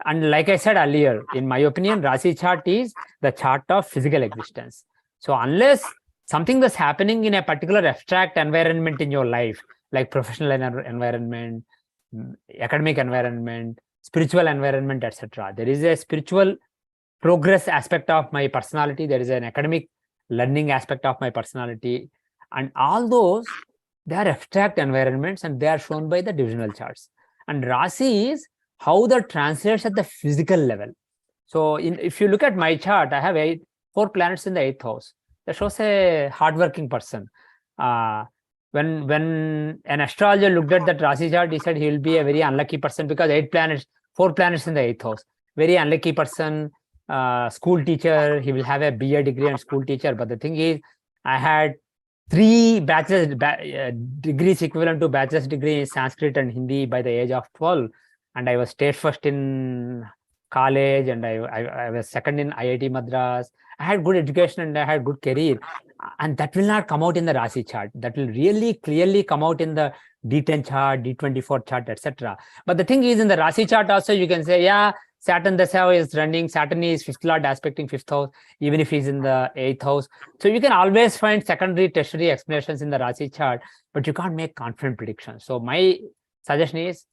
And like I said earlier, in my opinion, Rashi chart is the chart of physical existence. So unless something that's happening in a particular abstract environment in your life, like professional environment, academic environment, spiritual environment, etc., there is a spiritual progress aspect of my personality, there is an academic learning aspect of my personality, and all those, they are abstract environments and they are shown by the divisional charts. And Rashi is how that translates at the physical level. So if you look at my chart, I have 4 planets in the 8th house. That shows a hardworking person. When an astrologer looked at that Rashi chart, he said he will be a very unlucky person because 4 planets in the 8th house. Very unlucky person, school teacher, he will have a BA degree and school teacher. But the thing is, I had 3 degrees equivalent to bachelor's degree in Sanskrit and Hindi by the age of 12. And I was state first in college, and I was second in IIT Madras. I had good education and I had good career. And that will not come out in the Rashi chart. That will really clearly come out in the D10 chart, D24 chart, etc. But the thing is, in the Rashi chart also, you can say, yeah, Saturn dasha is running. Saturn is 5th lord aspecting 5th house, even if he's in the 8th house. So you can always find secondary, tertiary explanations in the Rashi chart, but you can't make confident predictions. So my suggestion is,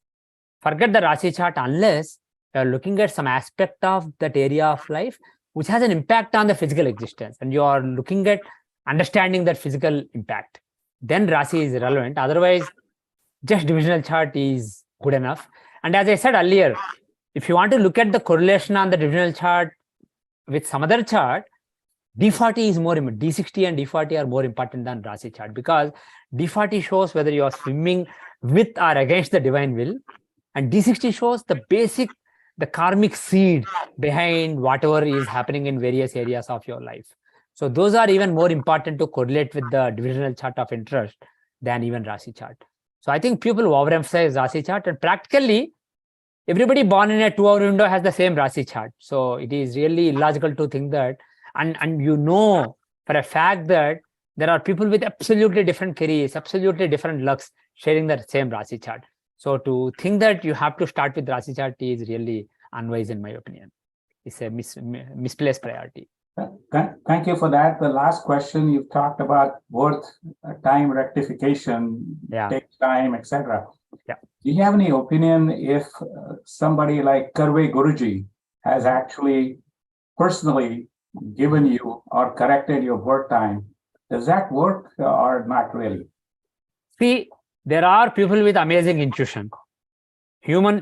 forget the Rashi chart unless you're looking at some aspect of that area of life which has an impact on the physical existence, and you are looking at understanding that physical impact. Then Rashi is relevant. Otherwise, just divisional chart is good enough. And as I said earlier, if you want to look at the correlation on the divisional chart with some other chart, D40 is more important. D60 and D40 are more important than Rashi chart, because D40 shows whether you are swimming with or against the divine will, and D60 shows the karmic seed behind whatever is happening in various areas of your life. So those are even more important to correlate with the divisional chart of interest than even Rashi chart. So I think people overemphasize Rashi chart, and practically everybody born in a 2-hour window has the same Rashi chart. So it is really illogical to think that, and you know for a fact that there are people with absolutely different careers, absolutely different lucks sharing the same Rashi chart. So to think that you have to start with Rashi chart is really unwise in my opinion. It's a misplaced priority. Thank you for that. The last question, you've talked about birth time rectification, takes time, etc. Yeah. Do you have any opinion if somebody like Karve Guruji has actually personally given you or corrected your birth time? Does that work or not really? See, there are people with amazing intuition. Human.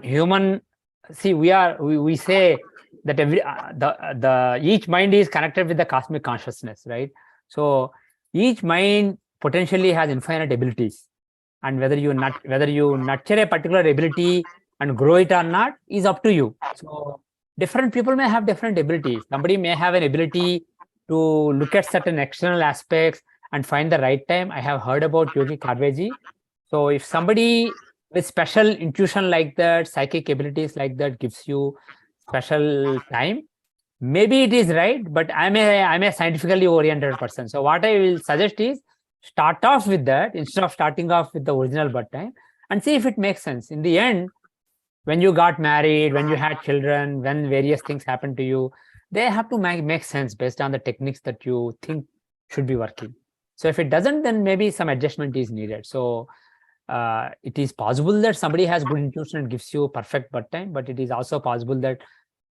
See, we say that each mind is connected with the cosmic consciousness, right? So each mind potentially has infinite abilities, and whether you nurture a particular ability and grow it or not is up to you. So different people may have different abilities. Somebody may have an ability to look at certain external aspects and find the right time. I have heard about Yogi Karveji. So if somebody with special intuition like that, psychic abilities like that gives you special time, maybe it is right, but I'm a scientifically oriented person. So what I will suggest is start off with that instead of starting off with the original birth time, and see if it makes sense. In the end, when you got married, when you had children, when various things happen to you, they have to make sense based on the techniques that you think should be working. So if it doesn't, then maybe some adjustment is needed. So it is possible that somebody has good intuition and gives you perfect birth time, but it is also possible that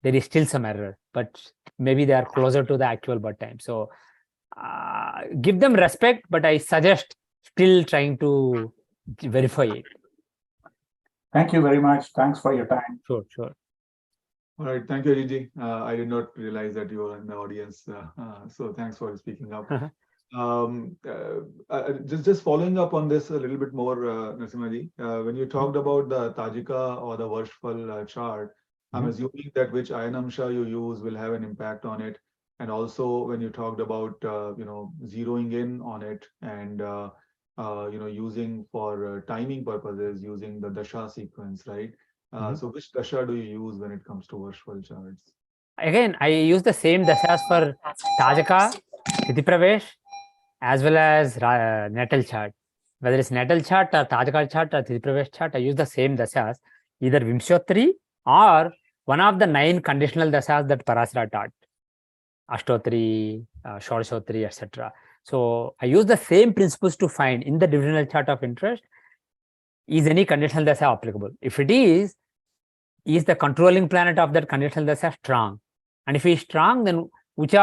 there is still some error, but maybe they are closer to the actual birth time. So give them respect, but I suggest still trying to verify it. Thank you very much. Thanks for your time. Sure. All right. Thank you, Ajit. I did not realize that you were in the audience. So thanks for speaking up. Just following up on this a little bit more, Narasimha ji, when you talked about the Tajika or the worshipful chart, I'm assuming that which ayanamsha you use will have an impact on it. And also when you talked about, zeroing in on it and, using for timing purposes, using the dasha sequence, right? So which dasha do you use when it comes to virtual charts? Again, I use the same dashas for Tajaka, Tithi Pravesh, as well as natal chart. Whether it's natal chart or Tajaka chart or Tithi Pravesh chart, I use the same dashas, either Vimshottari or one of the 9 conditional dashas that Parasara taught, Ashtotri, Shodashotri, etc. So I use the same principles to find in the divisional chart of interest, is any conditional dasha applicable? If it is the controlling planet of that conditional dasha strong? And if he is strong, then which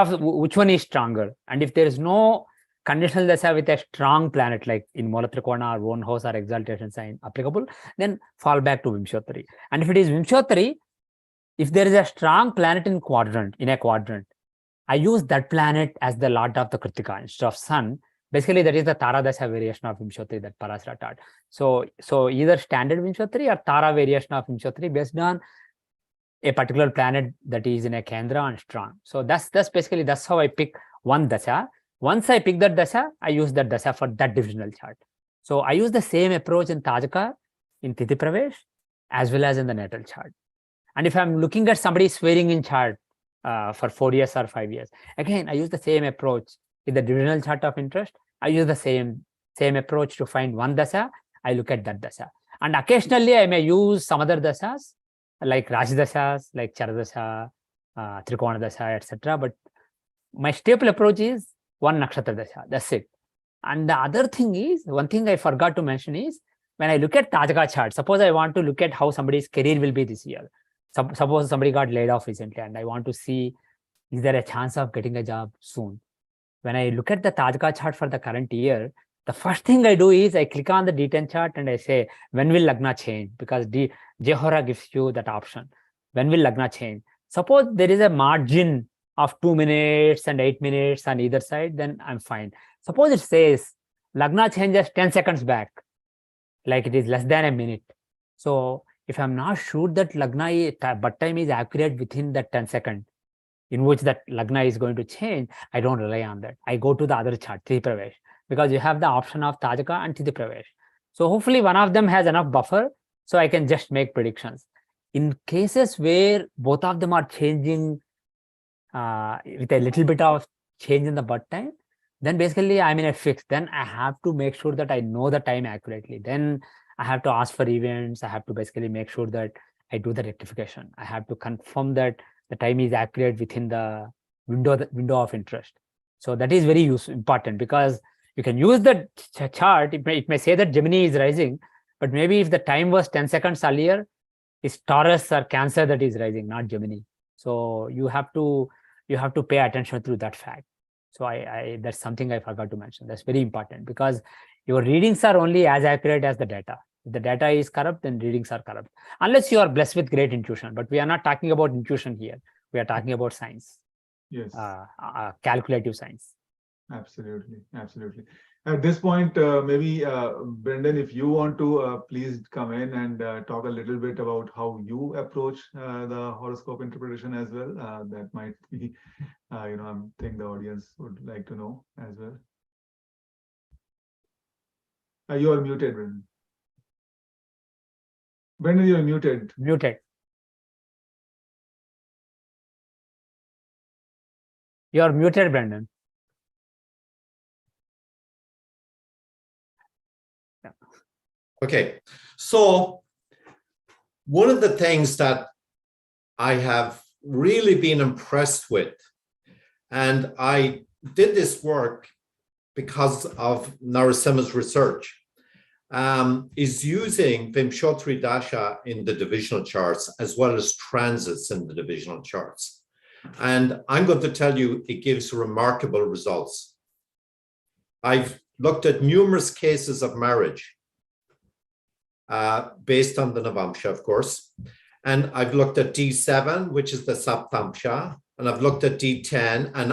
one is stronger? And if there is no conditional dasha with a strong planet, like in Mola Trikona or own house or exaltation sign applicable, then fall back to Vimshottari. And if it is Vimshottari, if there is a strong planet in a quadrant, I use that planet as the lord of the Kritika instead of sun. Basically, that is the Tara Dasha variation of Vimshottari that Parasara taught. So either standard Vimshottari or Tara variation of Vimshottari based on a particular planet that is in a Kendra and strong. So that's how I pick one dasha. Once I pick that dasha, I use that dasha for that divisional chart. So I use the same approach in Tajaka, in Tithi Pravesh, as well as in the natal chart. And if I'm looking at somebody swearing in chart for 4 years or 5 years, again, I use the same approach. In the divisional chart of interest, I use the same approach to find one dasha. I look at that dasha. And occasionally, I may use some other dashas, like Rashi dashas, like Charadasha, Trikona dasha, etc. But my staple approach is one nakshatra dasha. That's it. And the other thing is, one thing I forgot to mention is, when I look at Tajaka chart, suppose I want to look at how somebody's career will be this year. Suppose somebody got laid off recently and I want to see, is there a chance of getting a job soon? When I look at the Tajaka chart for the current year, the first thing I do is I click on the D10 chart and I say, when will Lagna change? Because Jehora gives you that option. When will Lagna change? Suppose there is a margin of 2 minutes and 8 minutes on either side, then I'm fine. Suppose it says Lagna changes 10 seconds back, like it is less than a minute. So if I'm not sure that Lagna but time is accurate within that 10 seconds, in which that Lagna is going to change, I don't rely on that. I go to the other chart, Tithi Pravesh, because you have the option of Tajaka and Tithi Pravesh. So hopefully one of them has enough buffer, so I can just make predictions. In cases where both of them are changing with a little bit of change in the bud time, then basically I'm in a fix. Then I have to make sure that I know the time accurately. Then I have to ask for events. I have to basically make sure that I do the rectification. I have to confirm that the time is accurate within the window of interest. So that is very important, because you can use the chart. It may say that Gemini is rising, but maybe if the time was 10 seconds earlier, it's Taurus or Cancer that is rising, not Gemini. So you have to pay attention to that fact. So that's something I forgot to mention. That's very important, because your readings are only as accurate as the data. If the data is corrupt, then readings are corrupt, unless you are blessed with great intuition. But we are not talking about intuition here. We are talking about science. Yes. Calculative science. Absolutely. At this point, maybe Brendan, if you want to please come in and talk a little bit about how you approach the horoscope interpretation as well. That might be, I think the audience would like to know as well. You are muted, Brendan. Brendan, you are muted. Muted. You are muted, Brendan. Okay, so one of the things that I have really been impressed with, and I did this work because of Narasimha's research, is using Vimshottari Dasha in the divisional charts as well as transits in the divisional charts. And I'm going to tell you, it gives remarkable results. I've looked at numerous cases of marriage based on the Navamsha, of course. And I've looked at D7, which is the Saptamsha, and I've looked at D10, and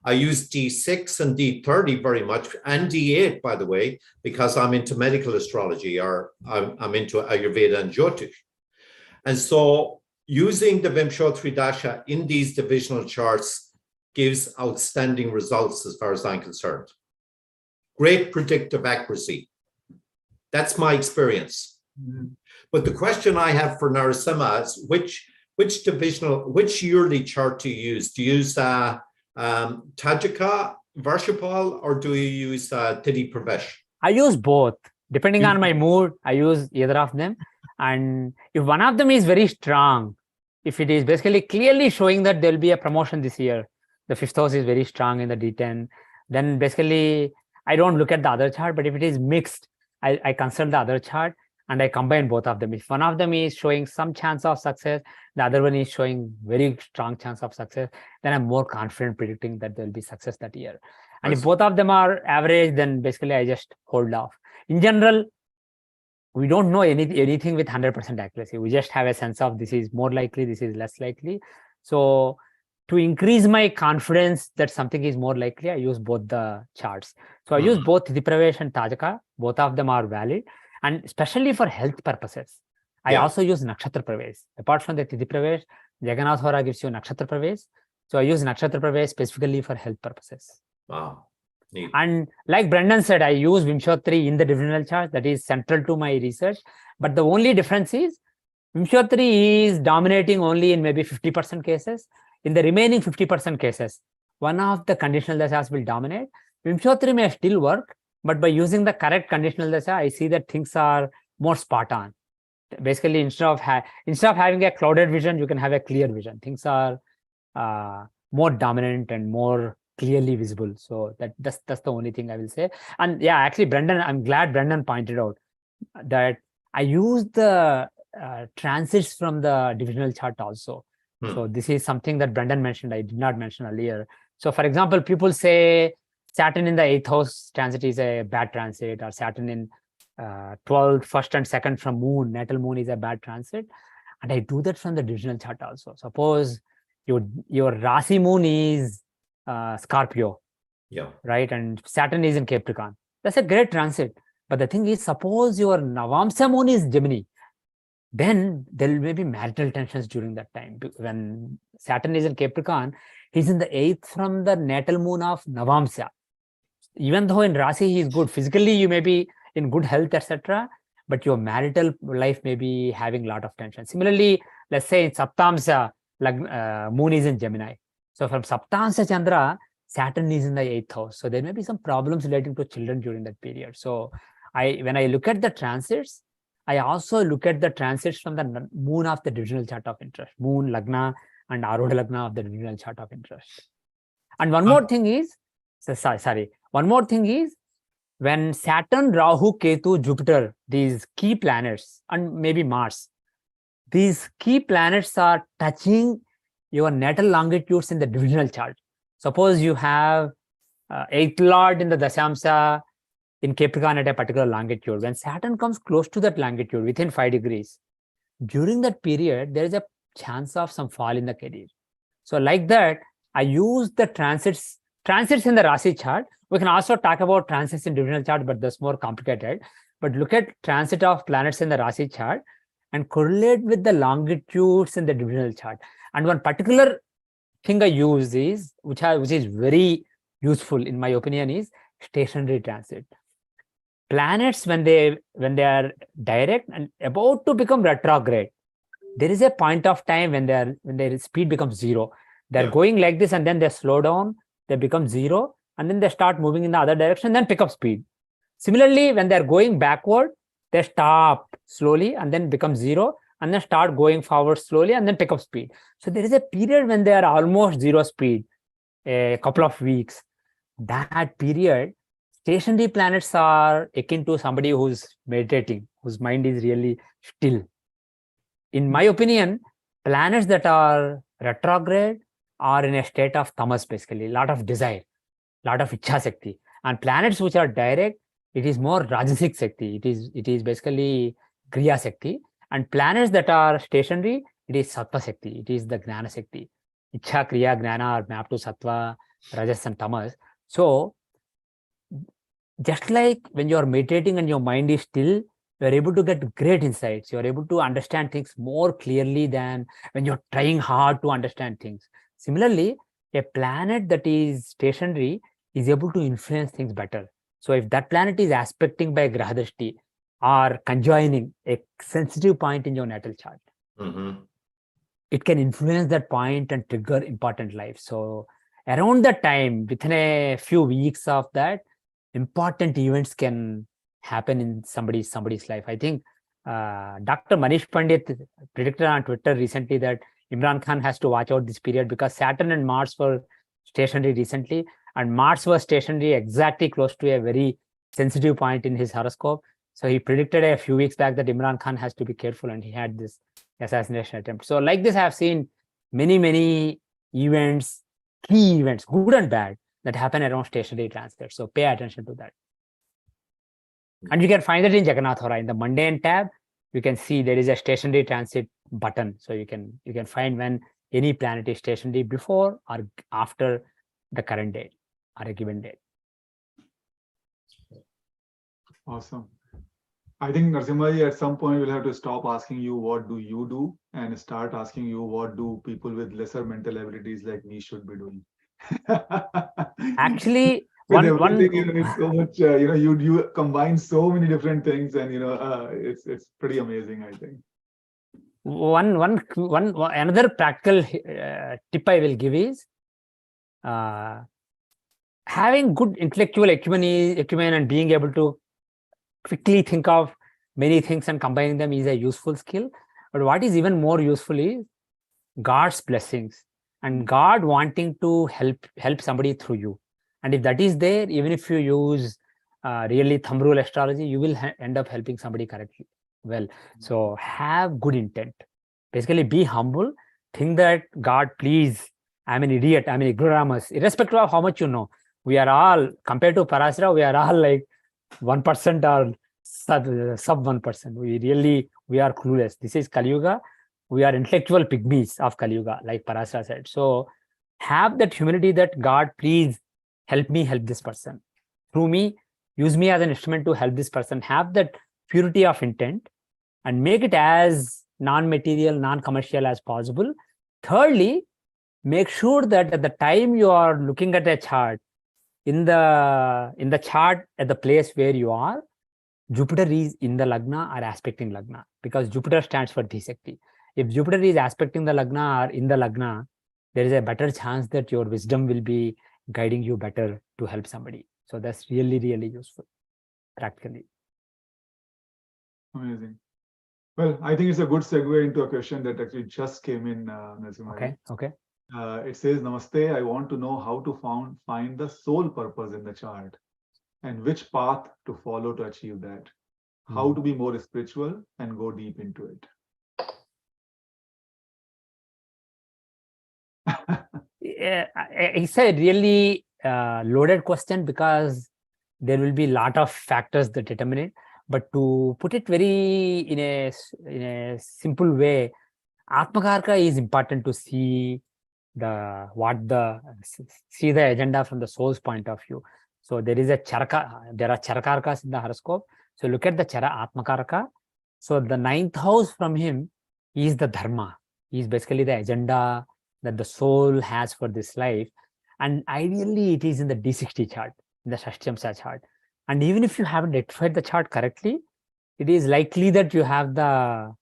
I use D6 and D30 very much, and D8, by the way, because I'm into medical astrology, or I'm into Ayurveda and Jyotish. And so using the Vimshottari Dasha in these divisional charts gives outstanding results as far as I'm concerned. Great predictive accuracy. That's my experience. But the question I have for Narasimha is which yearly chart do you use? Do you use Tajika, Varshapal, or do you use Tithi Pravesh? I use both. Depending on my mood, I use either of them. And if one of them is very strong, if it is basically clearly showing that there will be a promotion this year, the fifth house is very strong in the D10, then basically I don't look at the other chart. But if it is mixed, I consult the other chart and I combine both of them. If one of them is showing some chance of success, the other one is showing very strong chance of success, then I'm more confident predicting that there will be success that year. And if both of them are average, then basically I just hold off. In general, we don't know anything with 100% accuracy. We just have a sense of this is more likely, this is less likely. So to increase my confidence that something is more likely, I use both the charts. So I use both Tithi Pravesh and Tajaka. Both of them are valid. And especially for health purposes, I also use Nakshatra Pravesh. Apart from the Tithi Pravesh, Jagannath Hora gives you Nakshatra Pravesh. So I use Nakshatra Pravesh specifically for health purposes. Wow. Neat. And like Brendan said, I use Vimshottari in the divisional chart. That is central to my research. But the only difference is Vimshottari is dominating only in maybe 50% cases. In the remaining 50% cases, one of the conditional dashas will dominate. Vimshottari may still work, but by using the correct conditional dasha, I see that things are more spot on. Basically, instead of having a clouded vision, you can have a clear vision. Things are more dominant and more clearly visible. So that's the only thing I will say. And yeah, actually, Brendan, I'm glad Brendan pointed out that I use the transits from the divisional chart also. So this is something that Brendan mentioned, I did not mention earlier. So for example, people say Saturn in the 8th house transit is a bad transit, or Saturn in 12th, 1st and 2nd from moon, natal moon is a bad transit. And I do that from the divisional chart also. Suppose your Rashi moon is Scorpio, right? And Saturn is in Capricorn. That's a great transit. But the thing is, suppose your Navamsa moon is Gemini, then there may be marital tensions during that time. When Saturn is in Capricorn, he's in the 8th from the natal moon of Navamsa. Even though in Rashi he is good, physically you may be in good health, etc., but your marital life may be having a lot of tension. Similarly, let's say in Saptamsa, moon is in Gemini. So from Saptamsa Chandra, Saturn is in the 8th house. So there may be some problems relating to children during that period. So when I look at the transits, I also look at the transits from the moon of the divisional chart of interest, moon, Lagna, and Arudha Lagna of the divisional chart of interest. And one more thing is, when Saturn, Rahu, Ketu, Jupiter, these key planets, and maybe Mars, these key planets are touching your natal longitudes in the divisional chart. Suppose you have 8th Lord in the Dashamsa in Capricorn at a particular longitude. When Saturn comes close to that longitude within 5 degrees, during that period, there is a chance of some fall in the career. So like that, I use the transits in the Rashi chart. We can also talk about transits in divisional chart, but that's more complicated. But look at transit of planets in the Rashi chart and correlate with the longitudes in the divisional chart. And one particular thing I use is, which is very useful in my opinion, is stationary transit. Planets, when they are direct and about to become retrograde, there is a point of time when their speed becomes 0. They're going like this and then they slow down, they become 0, and then they start moving in the other direction, then pick up speed. Similarly, when they're going backward, they stop slowly and then become 0, and then start going forward slowly and then pick up speed. So there is a period when they are almost 0 speed, a couple of weeks. That period, stationary planets are akin to somebody who's meditating, whose mind is really still. In my opinion, planets that are retrograde are in a state of tamas, basically, a lot of desire, a lot of ichha shakti. And planets which are direct, it is more rajasic shakti. It is basically kriya shakti. And planets that are stationary, it is sattva shakti. It is the gnana shakti. Ichha, kriya, gnana are mapped to sattva, rajas and tamas. So just like when you are meditating and your mind is still, you're able to get great insights. You're able to understand things more clearly than when you're trying hard to understand things. Similarly, a planet that is stationary is able to influence things better. So if that planet is aspecting by graha drishti or conjoining a sensitive point in your natal chart, it can influence that point and trigger important life. So around that time, within a few weeks of that, important events can happen in somebody's life. I think Dr. Manish Pandit predicted on Twitter recently that Imran Khan has to watch out this period because Saturn and Mars were stationary recently, and Mars was stationary exactly close to a very sensitive point in his horoscope. So he predicted a few weeks back that Imran Khan has to be careful, and he had this assassination attempt. So like this, I have seen many events, key events, good and bad, that happen around stationary transits. So pay attention to that. And you can find it in Jagannath Hora. In the mundane tab, you can see there is a stationary transit button. So you can find when any planet is stationary before or after the current date or a given date. Awesome. I think Narasimha, at some point we'll have to stop asking you what do you do and start asking you what do people with lesser mental abilities like me should be doing. Actually, it's so much, you combine so many different things, and it's pretty amazing, I think. Another practical tip I will give is having good intellectual acumen and being able to quickly think of many things and combining them is a useful skill. But what is even more useful is God's blessings and God wanting to help somebody through you. And if that is there, even if you use really thumb rule astrology, you will end up helping somebody correctly. Well, so have good intent. Basically, be humble. Think that God, please, I'm an idiot, I'm an ignoramus, irrespective of how much you know. We are all, compared to Parasara, we are all like 1% or sub 1%. We are clueless. This is Kali Yuga. We are intellectual pygmies of Kali Yuga, like Parasara said. So have that humility that God, please help me help this person. Through me, use me as an instrument to help this person. Have that purity of intent and make it as non-material, non-commercial as possible. Thirdly, make sure that at the time you are looking at a chart, in the chart at the place where you are, Jupiter is in the Lagna or aspecting Lagna, because Jupiter stands for Dhishakti. If Jupiter is aspecting the Lagna or in the Lagna, there is a better chance that your wisdom will be guiding you better to help somebody. So that's really useful, practically. Amazing. Well, I think it's a good segue into a question that actually just came in, Narasimha. Okay. It says, Namaste, I want to know how to find the soul purpose in the chart and which path to follow to achieve that. How to be more spiritual and go deep into it. It's a really loaded question because there will be a lot of factors that determine it. But to put it very in a simple way, Atmakarka is important to see the agenda from the soul's point of view. So there is there are Charakarkas in the horoscope. So look at the Chara Atmakaraka. So the 9th house from him is the Dharma. He is basically the agenda that the soul has for this life. And ideally, it is in the D60 chart, in the Shashtyamsa chart. And even if you haven't rectified the chart correctly, it is likely that you have the...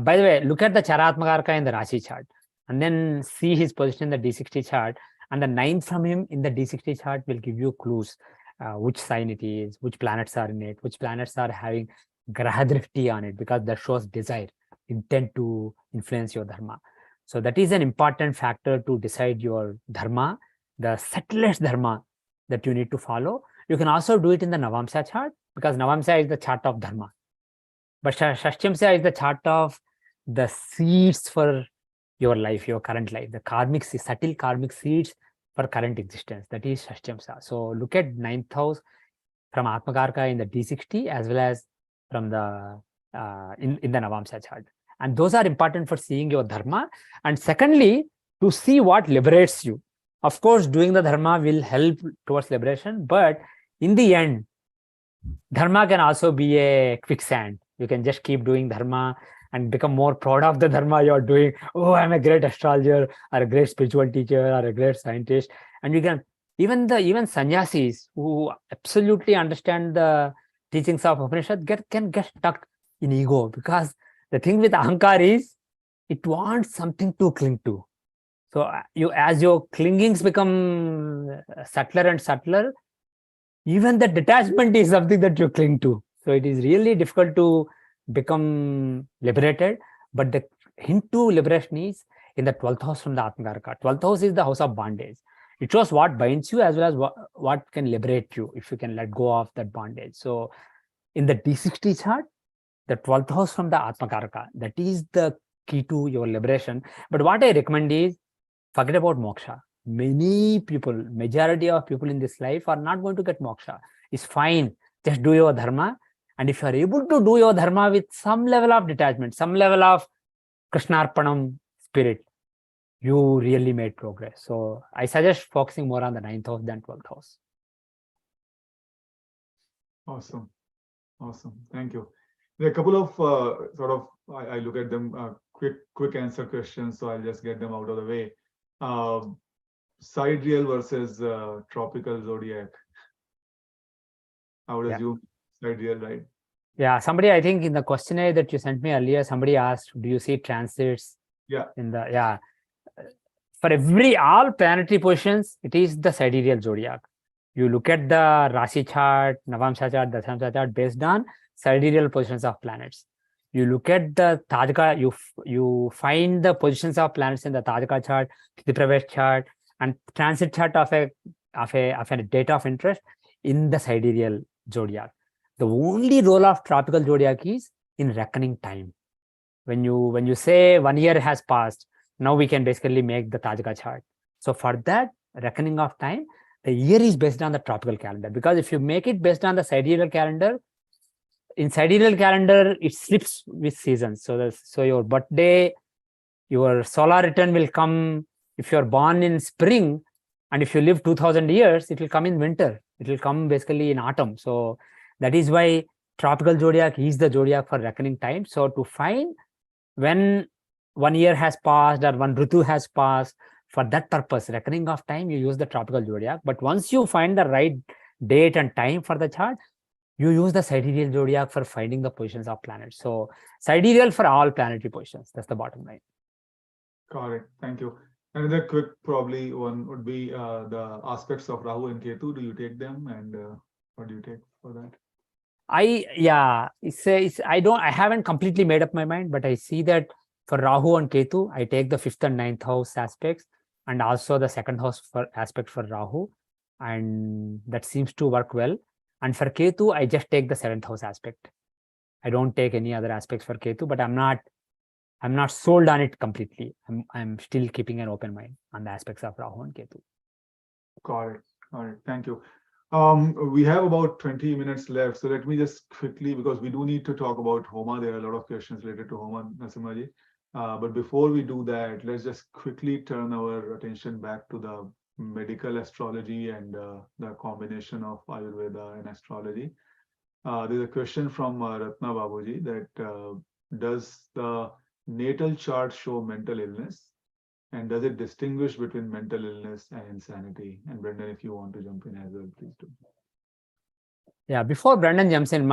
by the way, look at the Charatmakarka in the Rashi chart and then see his position in the D60 chart. And the 9th from him in the D60 chart will give you clues, which sign it is, which planets are in it, which planets are having graha drishti on it, because that shows desire, intent to influence your dharma. So that is an important factor to decide your dharma, the subtlest dharma that you need to follow. You can also do it in the Navamsa chart, because Navamsa is the chart of dharma. But Shashtyamsa is the chart of the seeds for your life, your current life, the subtle karmic seeds for current existence. That is Shashtyamsa. So look at 9th house from Atmakarka in the D60 as well as from the in the Navamsa chart. And those are important for seeing your dharma. And secondly, to see what liberates you. Of course, doing the dharma will help towards liberation, but in the end, Dharma can also be a quicksand. You can just keep doing dharma and become more proud of the dharma you're doing. Oh, I'm a great astrologer, or a great spiritual teacher, or a great scientist. And you can, even sannyasis who absolutely understand the teachings of Upanishad can get stuck in ego, because the thing with ahankar is it wants something to cling to. So as your clingings become subtler and subtler, even the detachment is something that you cling to. So it is really difficult to become liberated. But the hint to liberation is in the 12th house from the Atmakaraka. 12th house is the house of bondage. It shows what binds you as well as what can liberate you if you can let go of that bondage. So in the D60 chart, the 12th house from the Atmakaraka, that is the key to your liberation. But what I recommend is, forget about moksha. Many people, majority of people in this life are not going to get moksha. It's fine. Just do your dharma. And if you are able to do your dharma with some level of detachment, some level of Krishnarpanam spirit, you really made progress. So I suggest focusing more on the 9th house than 12th house. Awesome. Awesome. Thank you. There are a couple of I look at them quick answer questions, so I'll just get them out of the way. Sidereal versus tropical zodiac. I would assume sidereal, right? Yeah, somebody, I think in the questionnaire that you sent me earlier, somebody asked, do you see transits? Yeah. For all planetary positions, it is the sidereal zodiac. You look at the Rashi chart, Navamsha chart, Dashamsha chart based on sidereal positions of planets. You look at the Tajaka, you find the positions of planets in the Tajaka chart, the Pravesh chart, and transit chart of a data of interest in the sidereal zodiac. The only role of tropical zodiac is in reckoning time. When you say 1 year has passed, now we can basically make the Tajaka chart. So for that reckoning of time, the year is based on the tropical calendar. Because if you make it based on the sidereal calendar, in sidereal calendar, it slips with seasons. So your birthday, your solar return will come if you're born in spring, and if you live 2000 years, it will come in winter. It will come basically in autumn. So that is why tropical zodiac is the zodiac for reckoning time. So to find when 1 year has passed or one ritu has passed, for that purpose, reckoning of time, you use the tropical zodiac. But once you find the right date and time for the chart, you use the sidereal zodiac for finding the positions of planets. So sidereal for all planetary positions. That's the bottom line. Correct. Thank you. Another quick probably one would be the aspects of Rahu and Ketu. Do you take them, and what do you take for that? I haven't completely made up my mind, but I see that for Rahu and Ketu, I take the 5th and 9th house aspects, and also the 2nd house aspect for Rahu, and that seems to work well. And for Ketu, I just take the 7th house aspect. I don't take any other aspects for Ketu, but I'm not sold on it completely. I'm still keeping an open mind on the aspects of Rahu and Ketu. Got it. Thank you. We have about 20 minutes left, so let me just quickly, because we do need to talk about Homa. There are a lot of questions related to Homa, Narasimhaji. But before we do that, let's just quickly turn our attention back to the medical astrology and the combination of Ayurveda and astrology. There's a question from Ratna Babuji that does the natal chart show mental illness, and does it distinguish between mental illness and insanity? And Brendan, if you want to jump in as well, please do. Yeah, before Brendan jumps in,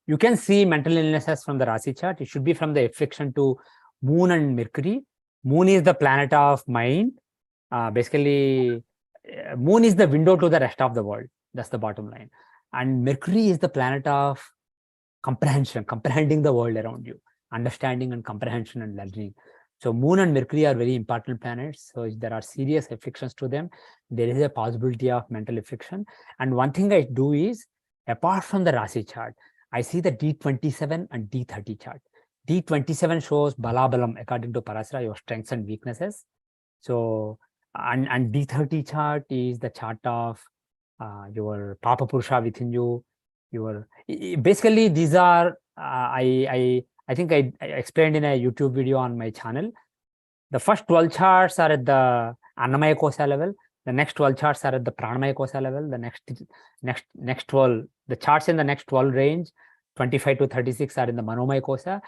you can see mental illnesses from the Rashi chart. It should be from the affliction to Moon and Mercury. Moon is the planet of mind. Basically, Moon is the window to the rest of the world. That's the bottom line. And Mercury is the planet of comprehension, comprehending the world around you, understanding and comprehension and learning. So Moon and Mercury are very important planets. So if there are serious afflictions to them, there is a possibility of mental affliction. And one thing I do is, apart from the Rashi chart, I see the D27 and D30 chart. D27 shows Balabalam according to Parasara, your strengths and weaknesses. So, and D30 chart is the chart of your Papa Purusha within you. Basically, these are, I think I explained in a YouTube video on my channel. The first 12 charts are at the Annamaya Kosha level. The next 12 charts are at the pranamaya kosha level. The next 12, the charts in the next 12 range, 25 to 36 are in the manomaya kosha,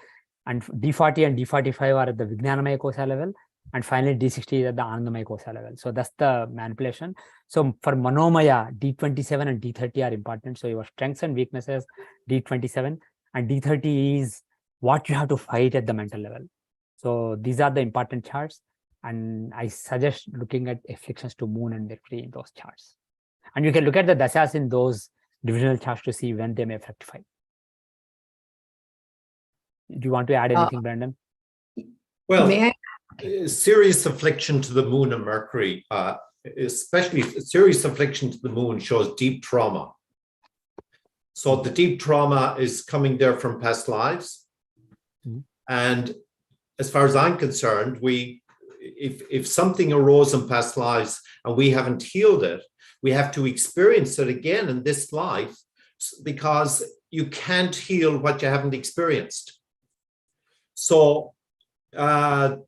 and D40 and D45 are at the vijnanamaya kosha level, and finally D60 is at the anandamaya kosha level. So that's the manipulation. So for manomaya, D27 and D30 are important. So your strengths and weaknesses, D27, and D30 is what you have to fight at the mental level. So these are the important charts, and I suggest looking at afflictions to moon and Mercury in those charts. And you can look at the dashas in those divisional charts to see when they may fructify. Do you want to add anything, Brandon? Well, May serious affliction to the moon and Mercury, especially serious affliction to the moon, shows deep trauma. So the deep trauma is coming there from past lives. Mhm. And as far as I'm concerned, if something arose in past lives and we haven't healed it, we have to experience it again in this life, because you can't heal what you haven't experienced. So the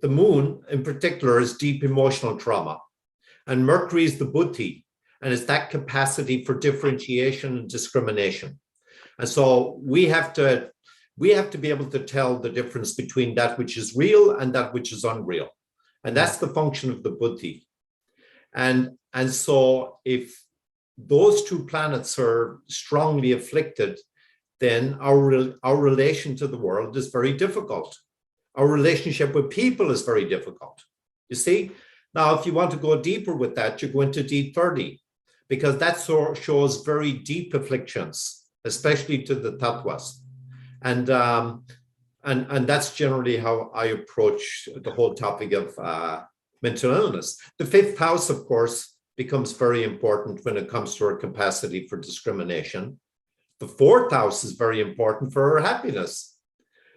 moon in particular is deep emotional trauma, and Mercury is the buddhi, and it's that capacity for differentiation and discrimination. And so we have to be able to tell the difference between that which is real and that which is unreal. And that's the function of the buddhi. And so if those two planets are strongly afflicted, then our relation to the world is very difficult. Our relationship with people is very difficult. You see? Now, if you want to go deeper with that, you go into D30, because that shows very deep afflictions, especially to the tattvas. And that's generally how I approach the whole topic of mental illness. The fifth house, of course, becomes very important when it comes to our capacity for discrimination. The fourth house is very important for our happiness.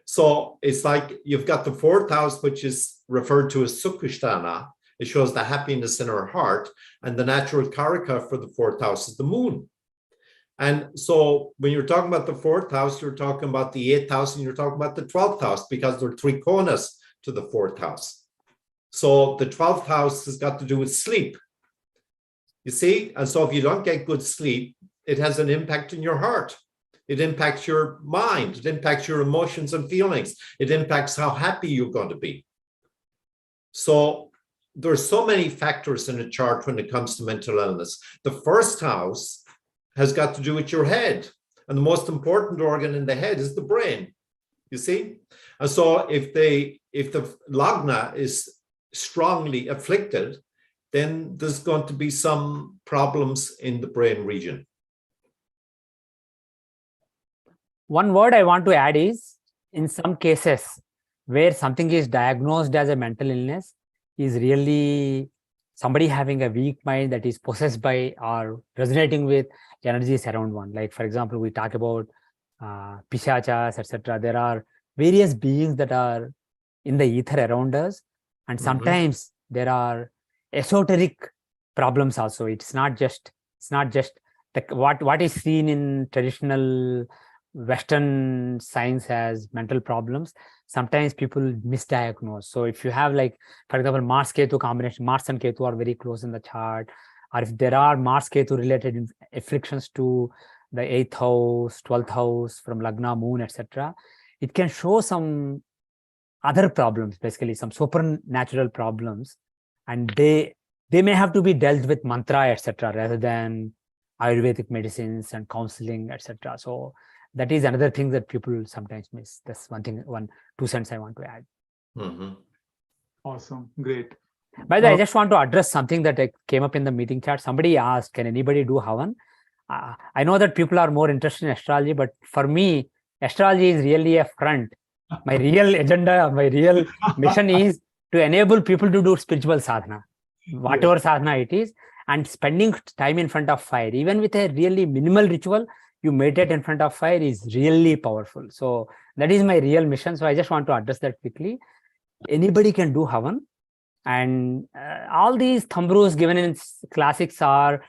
So it's like you've got the fourth house, which is referred to as Sukhisthana. It shows the happiness in our heart. And the natural karaka for the fourth house is the moon. And so when you're talking about the fourth house, you're talking about the 8th house and you're talking about the 12th house, because there are three konas to the fourth house. So the 12th house has got to do with sleep. You see? And so if you don't get good sleep, it has an impact in your heart. It impacts your mind. It impacts your emotions and feelings. It impacts how happy you're going to be. So there's so many factors in a chart when it comes to mental illness. The first house has got to do with your head. And the most important organ in the head is the brain. You see? And so if the lagna is strongly afflicted, then there's going to be some problems in the brain region. One word I want to add is, in some cases where something is diagnosed as a mental illness, is really somebody having a weak mind that is possessed by or resonating with energies around one. Like, for example, we talk about pishachas, etc. There are various beings that are in the ether around us. And sometimes there are esoteric problems also. It's not just what is seen in traditional Western science as mental problems. Sometimes people misdiagnose. So if you have, like, for example, Mars Ketu combination, Mars and Ketu are very close in the chart, or if there are Mars Ketu related afflictions to the 8th house, 12th house from Lagna, Moon, etc., it can show some other problems, basically some supernatural problems, and they may have to be dealt with mantra, etc., rather than Ayurvedic medicines and counseling, etc. So that is another thing that people sometimes miss. That's one thing, 2 cents I want to add. Awesome. Great. By the way, I just want to address something that came up in the meeting chat. Somebody asked, can anybody do Havan? I know that people are more interested in astrology, but for me, astrology is really a front. My real agenda, my real mission is to enable people to do spiritual sadhana, whatever sadhana it is, and spending time in front of fire, even with a really minimal ritual, you meditate in front of fire is really powerful. So that is my real mission. So I just want to address that quickly. Anybody can do Havan. And all these thumb rules given in classics are,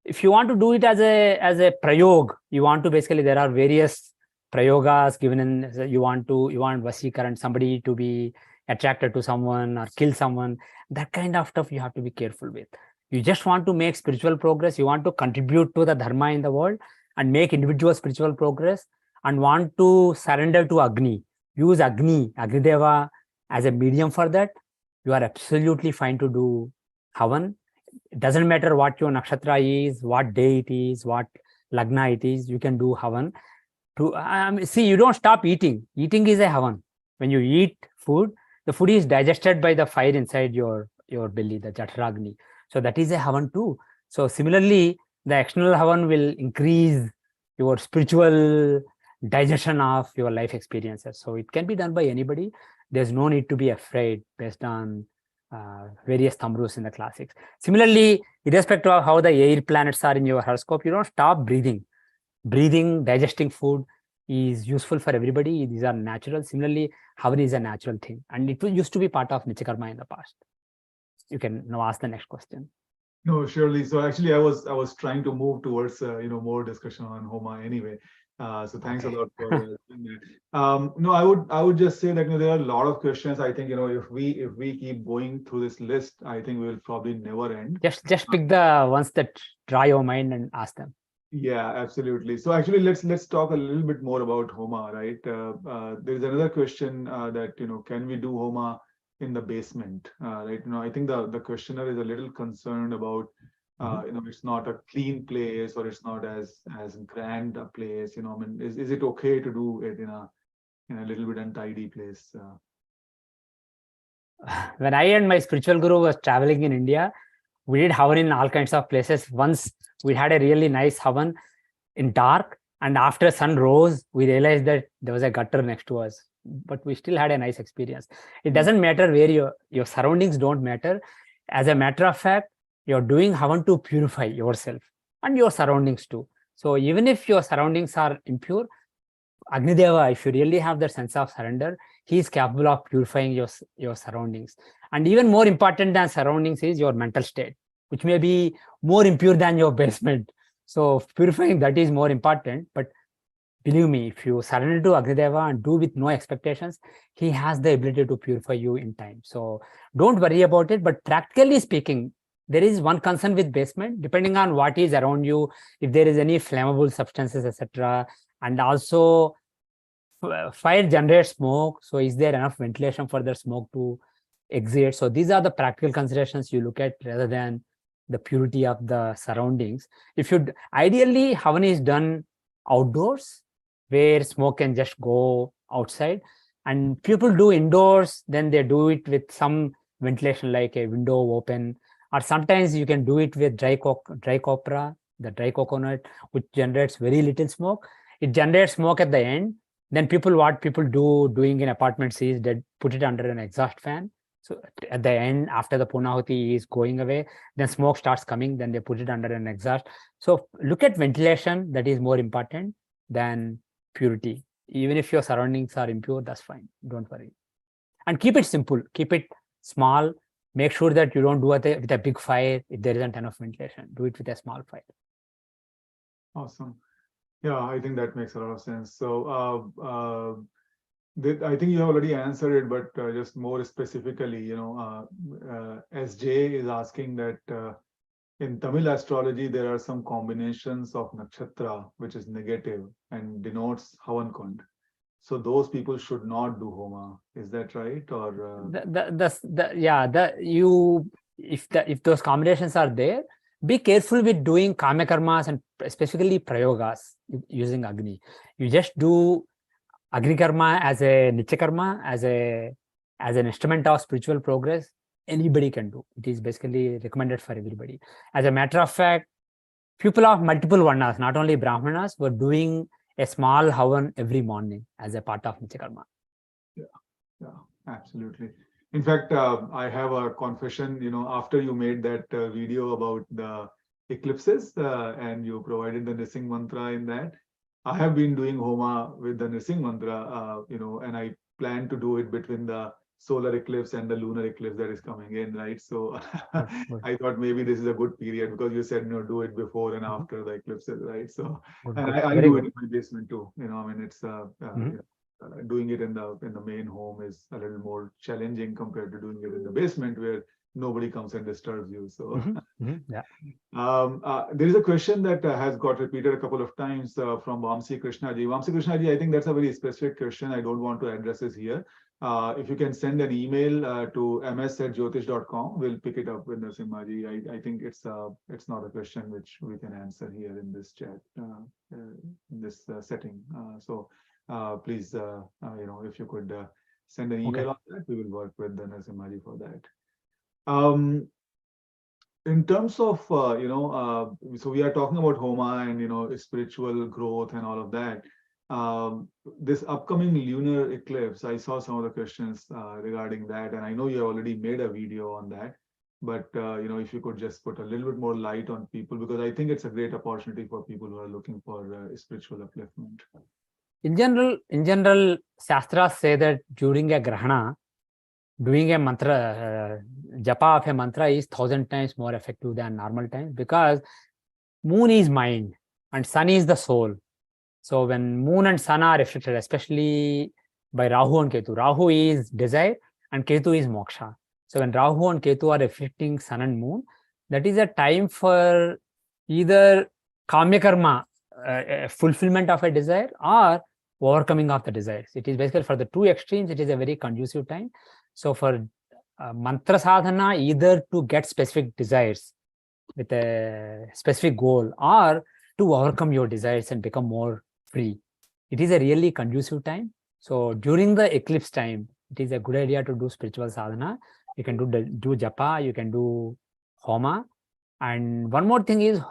if you want to do it as a prayog, you want to basically, there are various prayogas given in, you want Vasikaran, somebody to be attracted to someone or kill someone. That kind of stuff you have to be careful with. You just want to make spiritual progress. You want to contribute to the dharma in the world and make individual spiritual progress, and want to surrender to Agni. Use Agni Deva as a medium for that. You are absolutely fine to do Havan. It doesn't matter what your nakshatra is, what day it is, what lagna it is, you can do Havan. See, you don't stop eating. Eating is a Havan. When you eat food, the food is digested by the fire inside your belly, the Jataragni. So that is a Havan too. So similarly, the external Havan will increase your spiritual digestion of your life experiences. So it can be done by anybody. There's no need to be afraid based on various thumb rules in the classics. Similarly, irrespective of how the air planets are in your horoscope, you don't stop breathing. Breathing, digesting food is useful for everybody. These are natural. Similarly, Havan is a natural thing, and it used to be part of Nityakarma in the past. You can now ask the next question. No, surely. So actually, I was trying to move towards more discussion on Homa anyway. So thanks a lot for doing that. No, I would just say that there are a lot of questions. I think if we keep going through this list, I think we will probably never end. Just pick the ones that draw your mind and ask them. Yeah, absolutely. So actually, let's talk a little bit more about Homa, right? There's another question that can we do Homa in the basement, right? I think the questioner is a little concerned about it's not a clean place, or it's not as grand a place. Is it okay to do it in a little bit untidy place? When I and my spiritual guru was traveling in India, we did Havan in all kinds of places. Once we had a really nice Havan in dark, and after sun rose, we realized that there was a gutter next to us, but we still had a nice experience. It doesn't matter where your surroundings don't matter. As a matter of fact, you're doing Havan to purify yourself and your surroundings too. So even if your surroundings are impure, Agnideva, if you really have that sense of surrender, he is capable of purifying your surroundings. And even more important than surroundings is your mental state, which may be more impure than your basement. So purifying that is more important. But believe me, if you surrender to Agnideva and do with no expectations, he has the ability to purify you in time. So don't worry about it. But practically speaking, there is one concern with basement, depending on what is around you, if there is any flammable substances, etc. And also, fire generates smoke. So is there enough ventilation for the smoke to exit? So these are the practical considerations you look at rather than the purity of the surroundings. Ideally, Havan is done outdoors where smoke can just go outside. And people do indoors, then they do it with some ventilation like a window open. Or sometimes you can do it with dry copra, the dry coconut, which generates very little smoke. It generates smoke at the end. Then what people doing in apartments is they put it under an exhaust fan. So at the end, after the Punahuti is going away, then smoke starts coming, then they put it under an exhaust. So look at ventilation, that is more important than purity. Even if your surroundings are impure, that's fine. Don't worry. And keep it simple, keep it small. Make sure that you don't do it with a big fire if there isn't enough ventilation. Do it with a small fire. Awesome. Yeah, I think that makes a lot of sense. So I think you have already answered it, but just more specifically, SJ is asking that in Tamil astrology, there are some combinations of nakshatra, which is negative and denotes Havan Kund. So those people should not do Homa. Is that right? Or if those combinations are there, be careful with doing kama karmas and specifically prayogas using Agni. You just do Agni karma as a nitya karma, as an instrument of spiritual progress. Anybody can do. It is basically recommended for everybody. As a matter of fact, people of multiple varnas, not only brahmanas, were doing a small Havan every morning as a part of nitya karma. Yeah, absolutely. In fact, I have a confession, after you made that video about the eclipses and you provided the Nrisingh mantra in that, I have been doing Homa with the Nrisingh mantra, and I plan to do it between the solar eclipse and the lunar eclipse that is coming in, right? So I thought maybe this is a good period because you said, do it before and after the eclipses, right? So, and I do it in my basement too, it's doing it in the main home is a little more challenging compared to doing it in the basement where nobody comes and disturbs you. So Yeah. there is a question that has got repeated a couple of times from Vamsi Krishnaji. Vamsi Krishnaji, I think that's a very specific question. I don't want to address this here. If you can send an email to ms@jyotish.com, we'll pick it up with Narasimhaji. I think it's not a question which we can answer here in this chat, in this setting. So please, if you could send an email on that, we will work with Narasimhaji for that. In terms of, so we are talking about Homa and, spiritual growth and all of that. This upcoming lunar eclipse, I saw some of the questions regarding that, and I know you already made a video on that, but, if you could just put a little bit more light on people, because I think it's a great opportunity for people who are looking for spiritual upliftment. In general, Shastras say that during a grahana, doing a mantra, japa of a mantra is 1,000 times more effective than normal times, because moon is mind and sun is the soul. So when moon and sun are affected, especially by Rahu and Ketu, Rahu is desire and Ketu is moksha. So when Rahu and Ketu are affecting sun and moon, that is a time for either kamya karma, fulfillment of a desire, or overcoming of the desires. It is basically for the two extremes, it is a very conducive time. So for mantra sadhana, either to get specific desires with a specific goal, or to overcome your desires and become more free, it is a really conducive time. So during the eclipse time, it is a good idea to do spiritual sadhana. You can do japa, you can do homa. And one more thing is,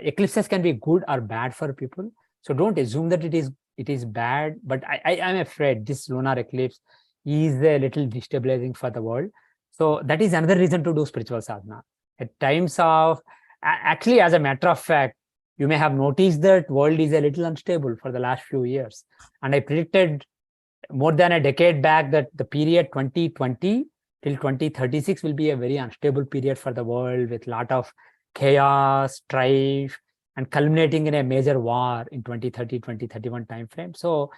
eclipses can be good or bad for people. So don't assume that it is bad. But I'm afraid this lunar eclipse is a little destabilizing for the world. So that is another reason to do spiritual sadhana. At times of, actually, as a matter of fact, you may have noticed that world is a little unstable for the last few years. And I predicted more than a decade back that the period 2020 till 2036 will be a very unstable period for the world, with a lot of chaos, strife, and culminating in a major war in 2030, 2031 timeframe. So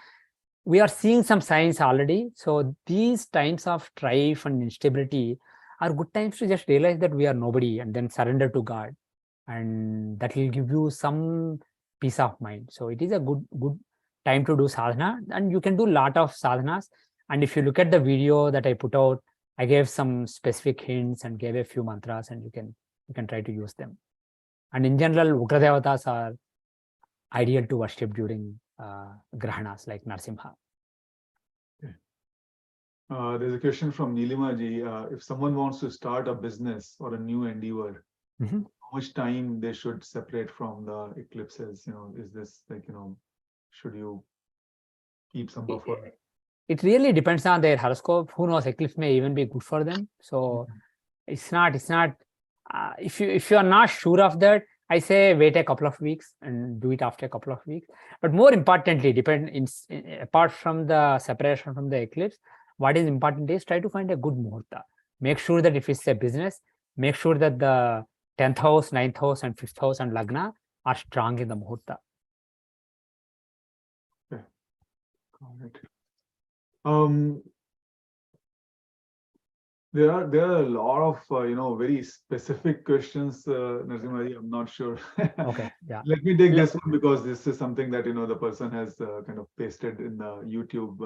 we are seeing some signs already. So these times of strife and instability are good times to just realize that we are nobody and then surrender to God. And that will give you some peace of mind. So it is a good time to do sadhana, and you can do a lot of sadhanas. And if you look at the video that I put out, I gave some specific hints and gave a few mantras, and you can try to use them. And in general, Ugradevatas are ideal to worship during grahanas like Narasimha. There's a question from Nilima ji. If someone wants to start a business or a new endeavor, how much time they should separate from the eclipses? Is this like, should you keep some buffer? It really depends on their horoscope. Who knows, eclipse may even be good for them. So it's not, if you are not sure of that, I say wait a couple of weeks and do it after a couple of weeks. But more importantly, apart from the separation from the eclipse, what is important is try to find a good muhurta. Make sure that if it's a business, make sure that the 10th house, 9th house, and 5th house and lagna are strong in the muhurta. Okay. Got it. There are a lot of very specific questions, Narasimha. I'm not sure. Okay, yeah. Let me take this one, because this is something that the person has kind of pasted in the YouTube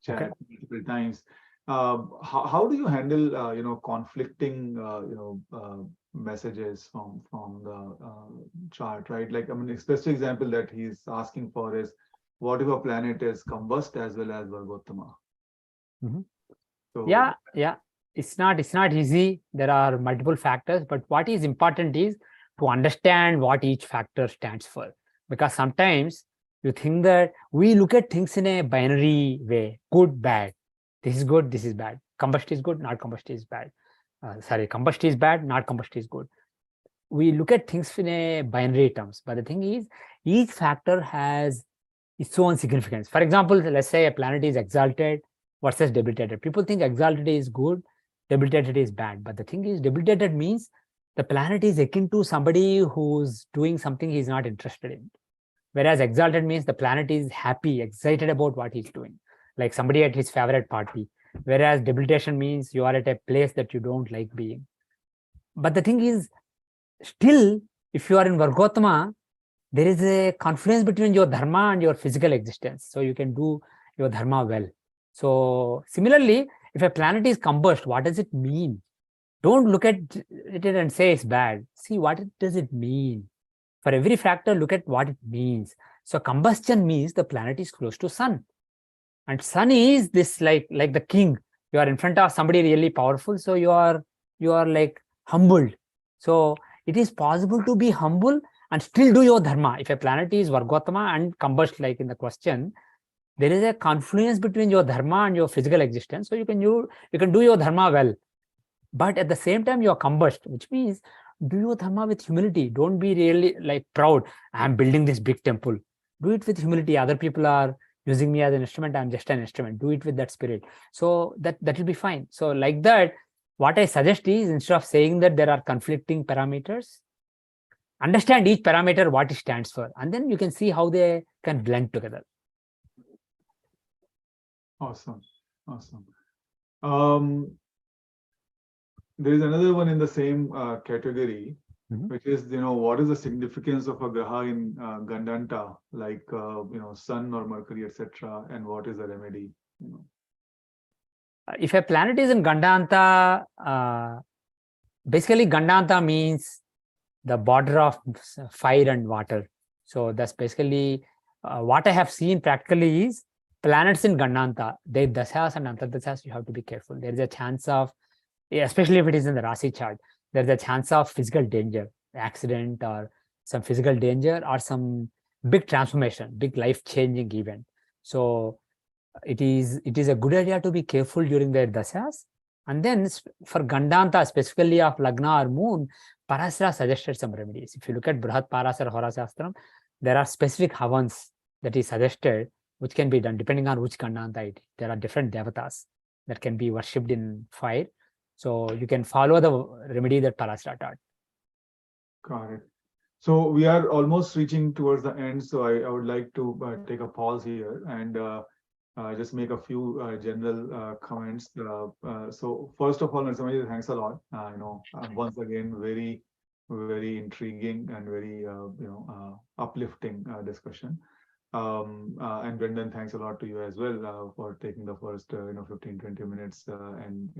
chat multiple times. How do you handle conflicting messages from the chart, right? Like, I mean, a specific example that he's asking for is, what if a planet is combust as well as Vargottama? So, yeah. It's not easy. There are multiple factors, but what is important is to understand what each factor stands for. Because sometimes you think that we look at things in a binary way: good, bad. This is good, this is bad. Combust is good, not combust is bad. Combust is bad, not combust is good. We look at things in a binary terms, but the thing is, each factor has its own significance. For example, let's say a planet is exalted versus debilitated. People think exalted is good, debilitated is bad. But the thing is, debilitated means the planet is akin to somebody who's doing something he's not interested in. Whereas exalted means the planet is happy, excited about what he's doing. like somebody at his favorite party. Whereas debilitation means you are at a place that you don't like being. But the thing is, still, if you are in Vargottama, there is a confluence between your dharma and your physical existence. So you can do your dharma well. So similarly, if a planet is combust, what does it mean? Don't look at it and say it's bad. See, what does it mean? For every factor, look at what it means. So combustion means the planet is close to sun. And sun is this like the king. You are in front of somebody really powerful. So you are like humbled. So it is possible to be humble and still do your dharma. If a planet is Vargottama and combust, like in the question, there is a confluence between your dharma and your physical existence. So you can do your dharma well. But at the same time, you are combust, which means do your dharma with humility. Don't be really like proud. I'm building this big temple. Do it with humility. Other people are using me as an instrument. I'm just an instrument. Do it with that spirit. So that will be fine. So like that, what I suggest is, instead of saying that there are conflicting parameters, understand each parameter, what it stands for, and then you can see how they can blend together. Awesome. There is another one in the same category, which is, what is the significance of a graha in Gandanta, like, sun or Mercury, etc., and what is the remedy? If a planet is in Gandanta, basically Gandanta means the border of fire and water. So that's basically what I have seen practically is planets in Gandanta, their dashas and antardashas, you have to be careful. There is a chance of, especially if it is in the Rashi chart, there's a chance of physical danger, accident or some physical danger or some big transformation, big life-changing event. So it is a good idea to be careful during their dashas. And then for Gandanta, specifically of Lagna or Moon, Parasara suggested some remedies. If you look at Brihat Parasara Hora Shastram, there are specific havans that is suggested, which can be done depending on which Gandanta it is. There are different devatas that can be worshipped in fire. So you can follow the remedy that Parasara taught. Got it. So we are almost reaching towards the end. So I would like to take a pause here and just make a few general comments. So first of all, Narasimha, thanks a lot. Once again, very, very intriguing and very uplifting discussion. And Brendan, thanks a lot to you as well for taking the first 15-20 minutes. And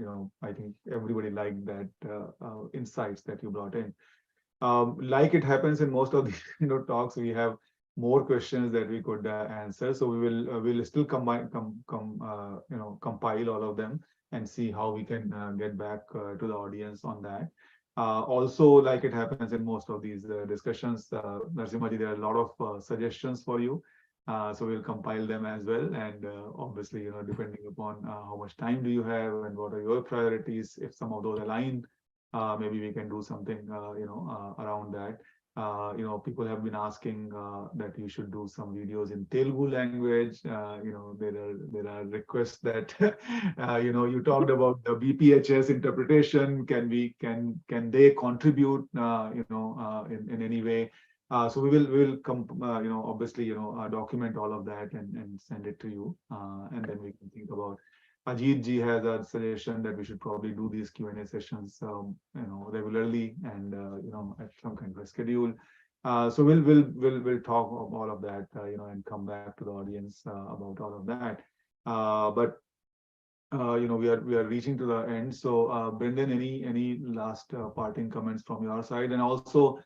I think everybody liked that insights that you brought in. Like it happens in most of the talks, we have more questions that we could answer. So we'll still compile all of them and see how we can get back to the audience on that. Also, like it happens in most of these discussions, Narasimha ji, there are a lot of suggestions for you. So we'll compile them as well. And obviously, depending upon how much time do you have and what are your priorities, if some of those align, maybe we can do something, around that. People have been asking that you should do some videos in Telugu language. There are requests that, you talked about the BPHS interpretation. Can they contribute, in any way? So we will obviously, document all of that and send it to you. And then we can think about. Ajit ji has a suggestion that we should probably do these Q&A sessions, regularly and at some kind of a schedule. So we'll talk of all of that, and come back to the audience about all of that. But we are reaching to the end. So Brendan, any last parting comments from your side, and also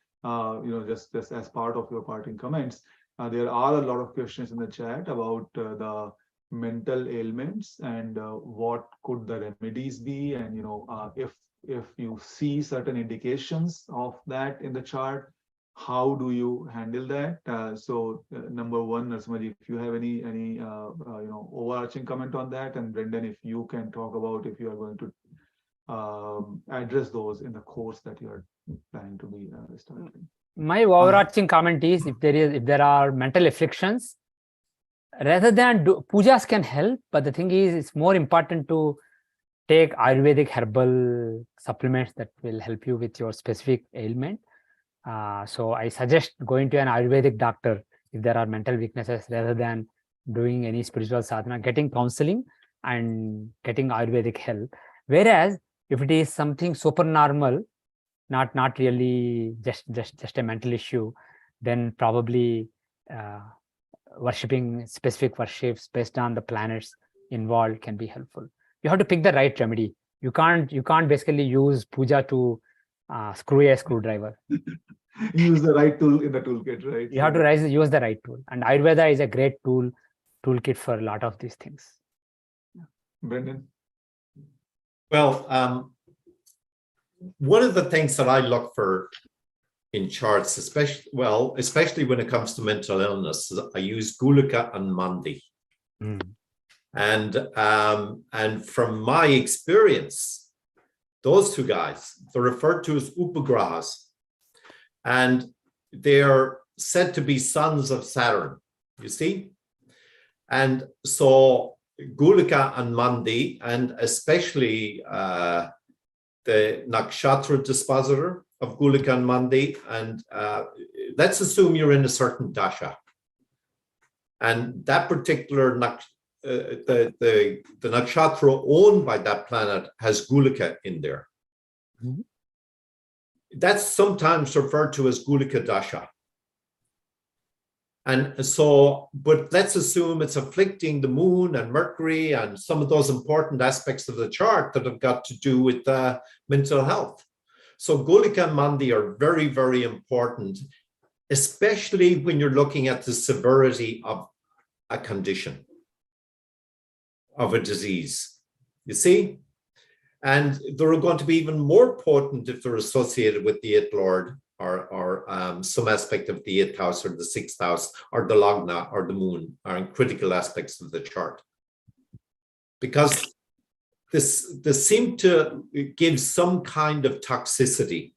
just as part of your parting comments, there are a lot of questions in the chat about the mental ailments and what could the remedies be, and if you see certain indications of that in the chart, how do you handle that? So number one, Narasimha, if you have any overarching comment on that, and Brendan, if you can talk about if you are going to address those in the course that you are planning to be starting. My overarching comment is, if there are mental afflictions, rather than pujas can help, but the thing is, it's more important to take Ayurvedic herbal supplements that will help you with your specific ailment. So I suggest going to an Ayurvedic doctor if there are mental weaknesses, rather than doing any spiritual sadhana, getting counseling and getting Ayurvedic help. Whereas if it is something supernormal, not really just a mental issue, then probably worshipping specific worships based on the planets involved can be helpful. You have to pick the right remedy. You can't basically use puja to screw a screwdriver. Use the right tool in the toolkit, right? You have to use the right tool, and Ayurveda is a great toolkit for a lot of these things. Brendan? Well, one of the things that I look for in charts, especially when it comes to mental illness, I use Gulika and Mandi. And from my experience, those two guys, they're referred to as upagrahas, and they're said to be sons of Saturn, you see? And so Gulika and Mandi, and especially the nakshatra dispositor of Gulika and Mandi, and let's assume you're in a certain dasha. And that particular the nakshatra owned by that planet has Gulika in there. Mm-hmm. That's sometimes referred to as Gulika dasha. And so, but let's assume it's afflicting the moon and Mercury and some of those important aspects of the chart that have got to do with mental health. So Gulika and Mandi are very, very important, especially when you're looking at the severity of a condition, of a disease, you see? And they're going to be even more potent if they're associated with the 8th Lord or some aspect of the 8th house or the 6th house or the Lagna or the moon are in critical aspects of the chart. Because this seem to give some kind of toxicity.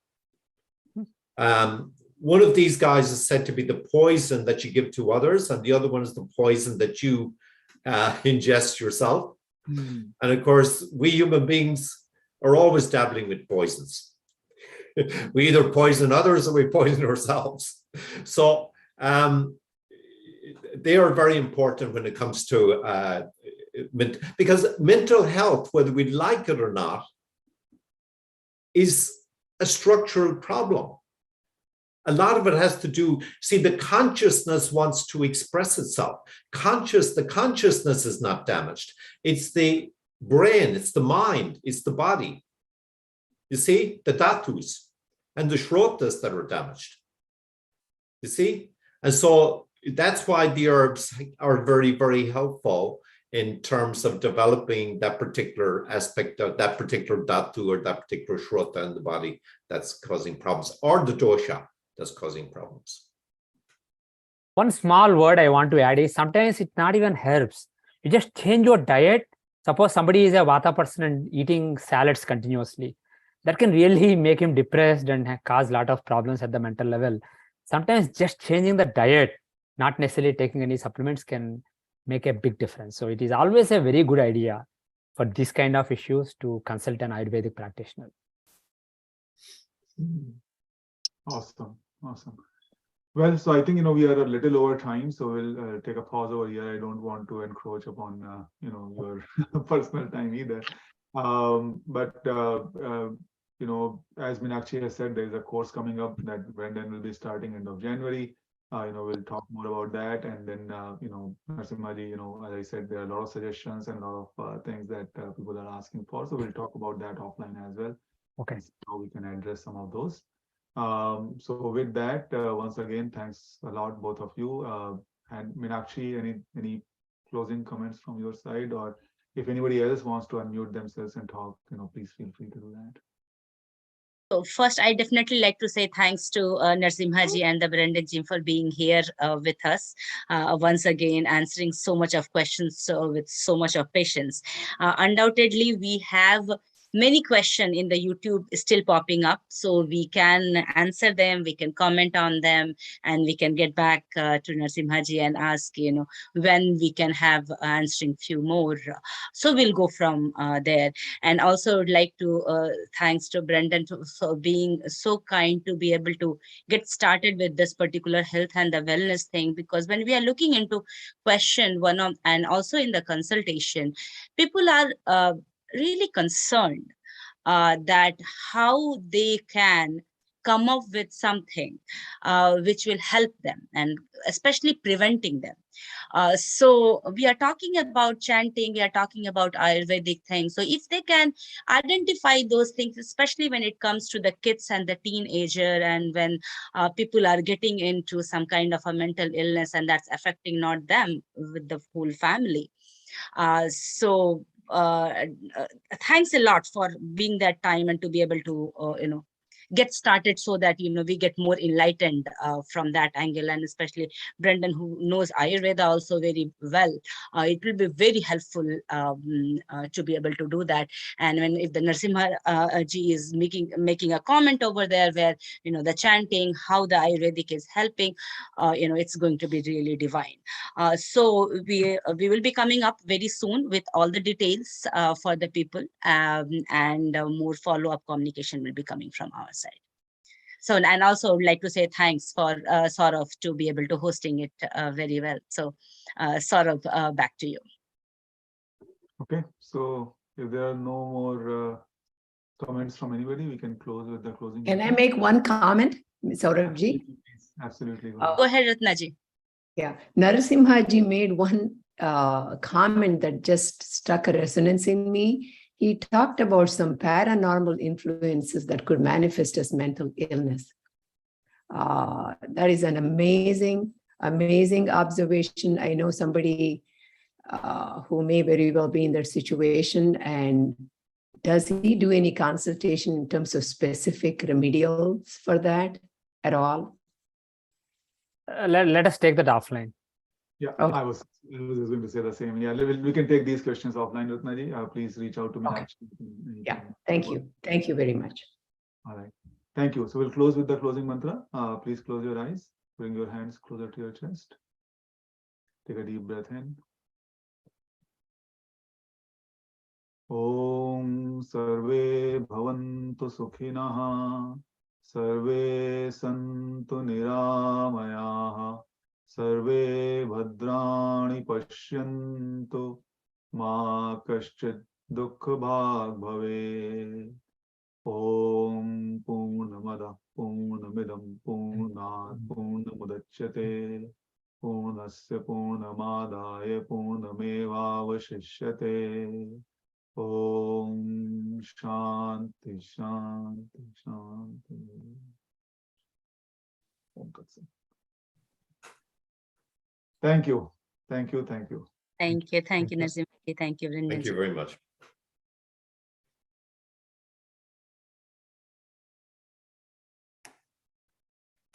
One of these guys is said to be the poison that you give to others, and the other one is the poison that you ingest yourself. And of course, we human beings are always dabbling with poisons. We either poison others or we poison ourselves. So they are very important when it comes to because mental health, whether we like it or not, is a structural problem. A lot of it has to do, see, the consciousness wants to express itself. The consciousness is not damaged. It's the brain, it's the mind, it's the body. You see, the dhatus and the shrotas that are damaged. You see? And so that's why the herbs are very, very helpful in terms of developing that particular aspect of that particular dhatu or that particular shrota in the body that's causing problems, or the dosha that's causing problems. One small word I want to add is sometimes it not even helps. You just change your diet. Suppose somebody is a Vata person and eating salads continuously. That can really make him depressed and cause a lot of problems at the mental level. Sometimes just changing the diet, not necessarily taking any supplements, can make a big difference. So it is always a very good idea for this kind of issues to consult an Ayurvedic practitioner. Awesome. Well, so I think, we are a little over time, so we'll take a pause over here. I don't want to encroach upon, your personal time either. As Meenakshi has said, there's a course coming up that Brendan will be starting end of January. We'll talk more about that. And then, Narasimhaji, as I said, there are a lot of suggestions and a lot of things that people are asking for. So we'll talk about that offline as well. Okay. How we can address some of those. So with that, once again, thanks a lot, both of you. And Meenakshi, any closing comments from your side, or if anybody else wants to unmute themselves and talk, please feel free to do that. So first, I definitely like to say thanks to Narasimhaji and the Brendan Jim for being here with us once again, answering so much of questions with so much of patience. Undoubtedly, we have many questions in the YouTube still popping up, so we can answer them, we can comment on them, and we can get back to Narasimhaji and ask, when we can have answering few more. So we'll go from there. And also would like to thanks to Brendan for being so kind to be able to get started with this particular health and the wellness thing, because when we are looking into question one of, and also in the consultation, people are really concerned that how they can come up with something which will help them, and especially preventing them. So we are talking about chanting, we are talking about Ayurvedic things. So if they can identify those things, especially when it comes to the kids and the teenager, and when people are getting into some kind of a mental illness, and that's affecting not them, with the whole family. Thanks a lot for being that time and to be able to get started, so that we get more enlightened from that angle. And especially Brendan, who knows Ayurveda also very well, it will be very helpful to be able to do that. And if the Narasimha ji is making a comment over there where the chanting, how the Ayurvedic is helping, it's going to be really divine. So we will be coming up very soon with all the details for the people, and more follow-up communication will be coming from our side. So, and also would like to say thanks for Saurav to be able to hosting it very well. So Saurav, back to you. Okay, so if there are no more comments from anybody, we can close with the closing. Can I make one comment, Saurabh ji? Absolutely. Go ahead, Ratnaji. Yeah, Narasimha ji made one comment that just struck a resonance in me. He talked about some paranormal influences that could manifest as mental illness. That is an amazing observation. I know somebody who may very well be in that situation. And does he do any consultation in terms of specific remedials for that at all? Let us take that offline. Yeah, Okay. I was going to say the same. Yeah, we can take these questions offline, Ratnaji. Please reach out to me. Okay. Yeah, thank you. Thank you very much. All right. Thank you. So we'll close with the closing mantra. Please close your eyes. Bring your hands closer to your chest. Take a deep breath in. Om Sarve Bhavantu Sukhinaha. Sarve Santu Niramayaha. Sarve Bhadrani Pashyantu. Ma Kaschid Dukha Bhag Bhave. Om Purnamada Purnamidam Purnat Purnamudachyate. Purnasya Purnamadaya Purnamevavashishyate. Om Shanti Shanti Shanti. Om Tat Sat. Thank you. Thank you. Thank you. Thank you, Narasimha. Thank you, Brendan. Thank you very much.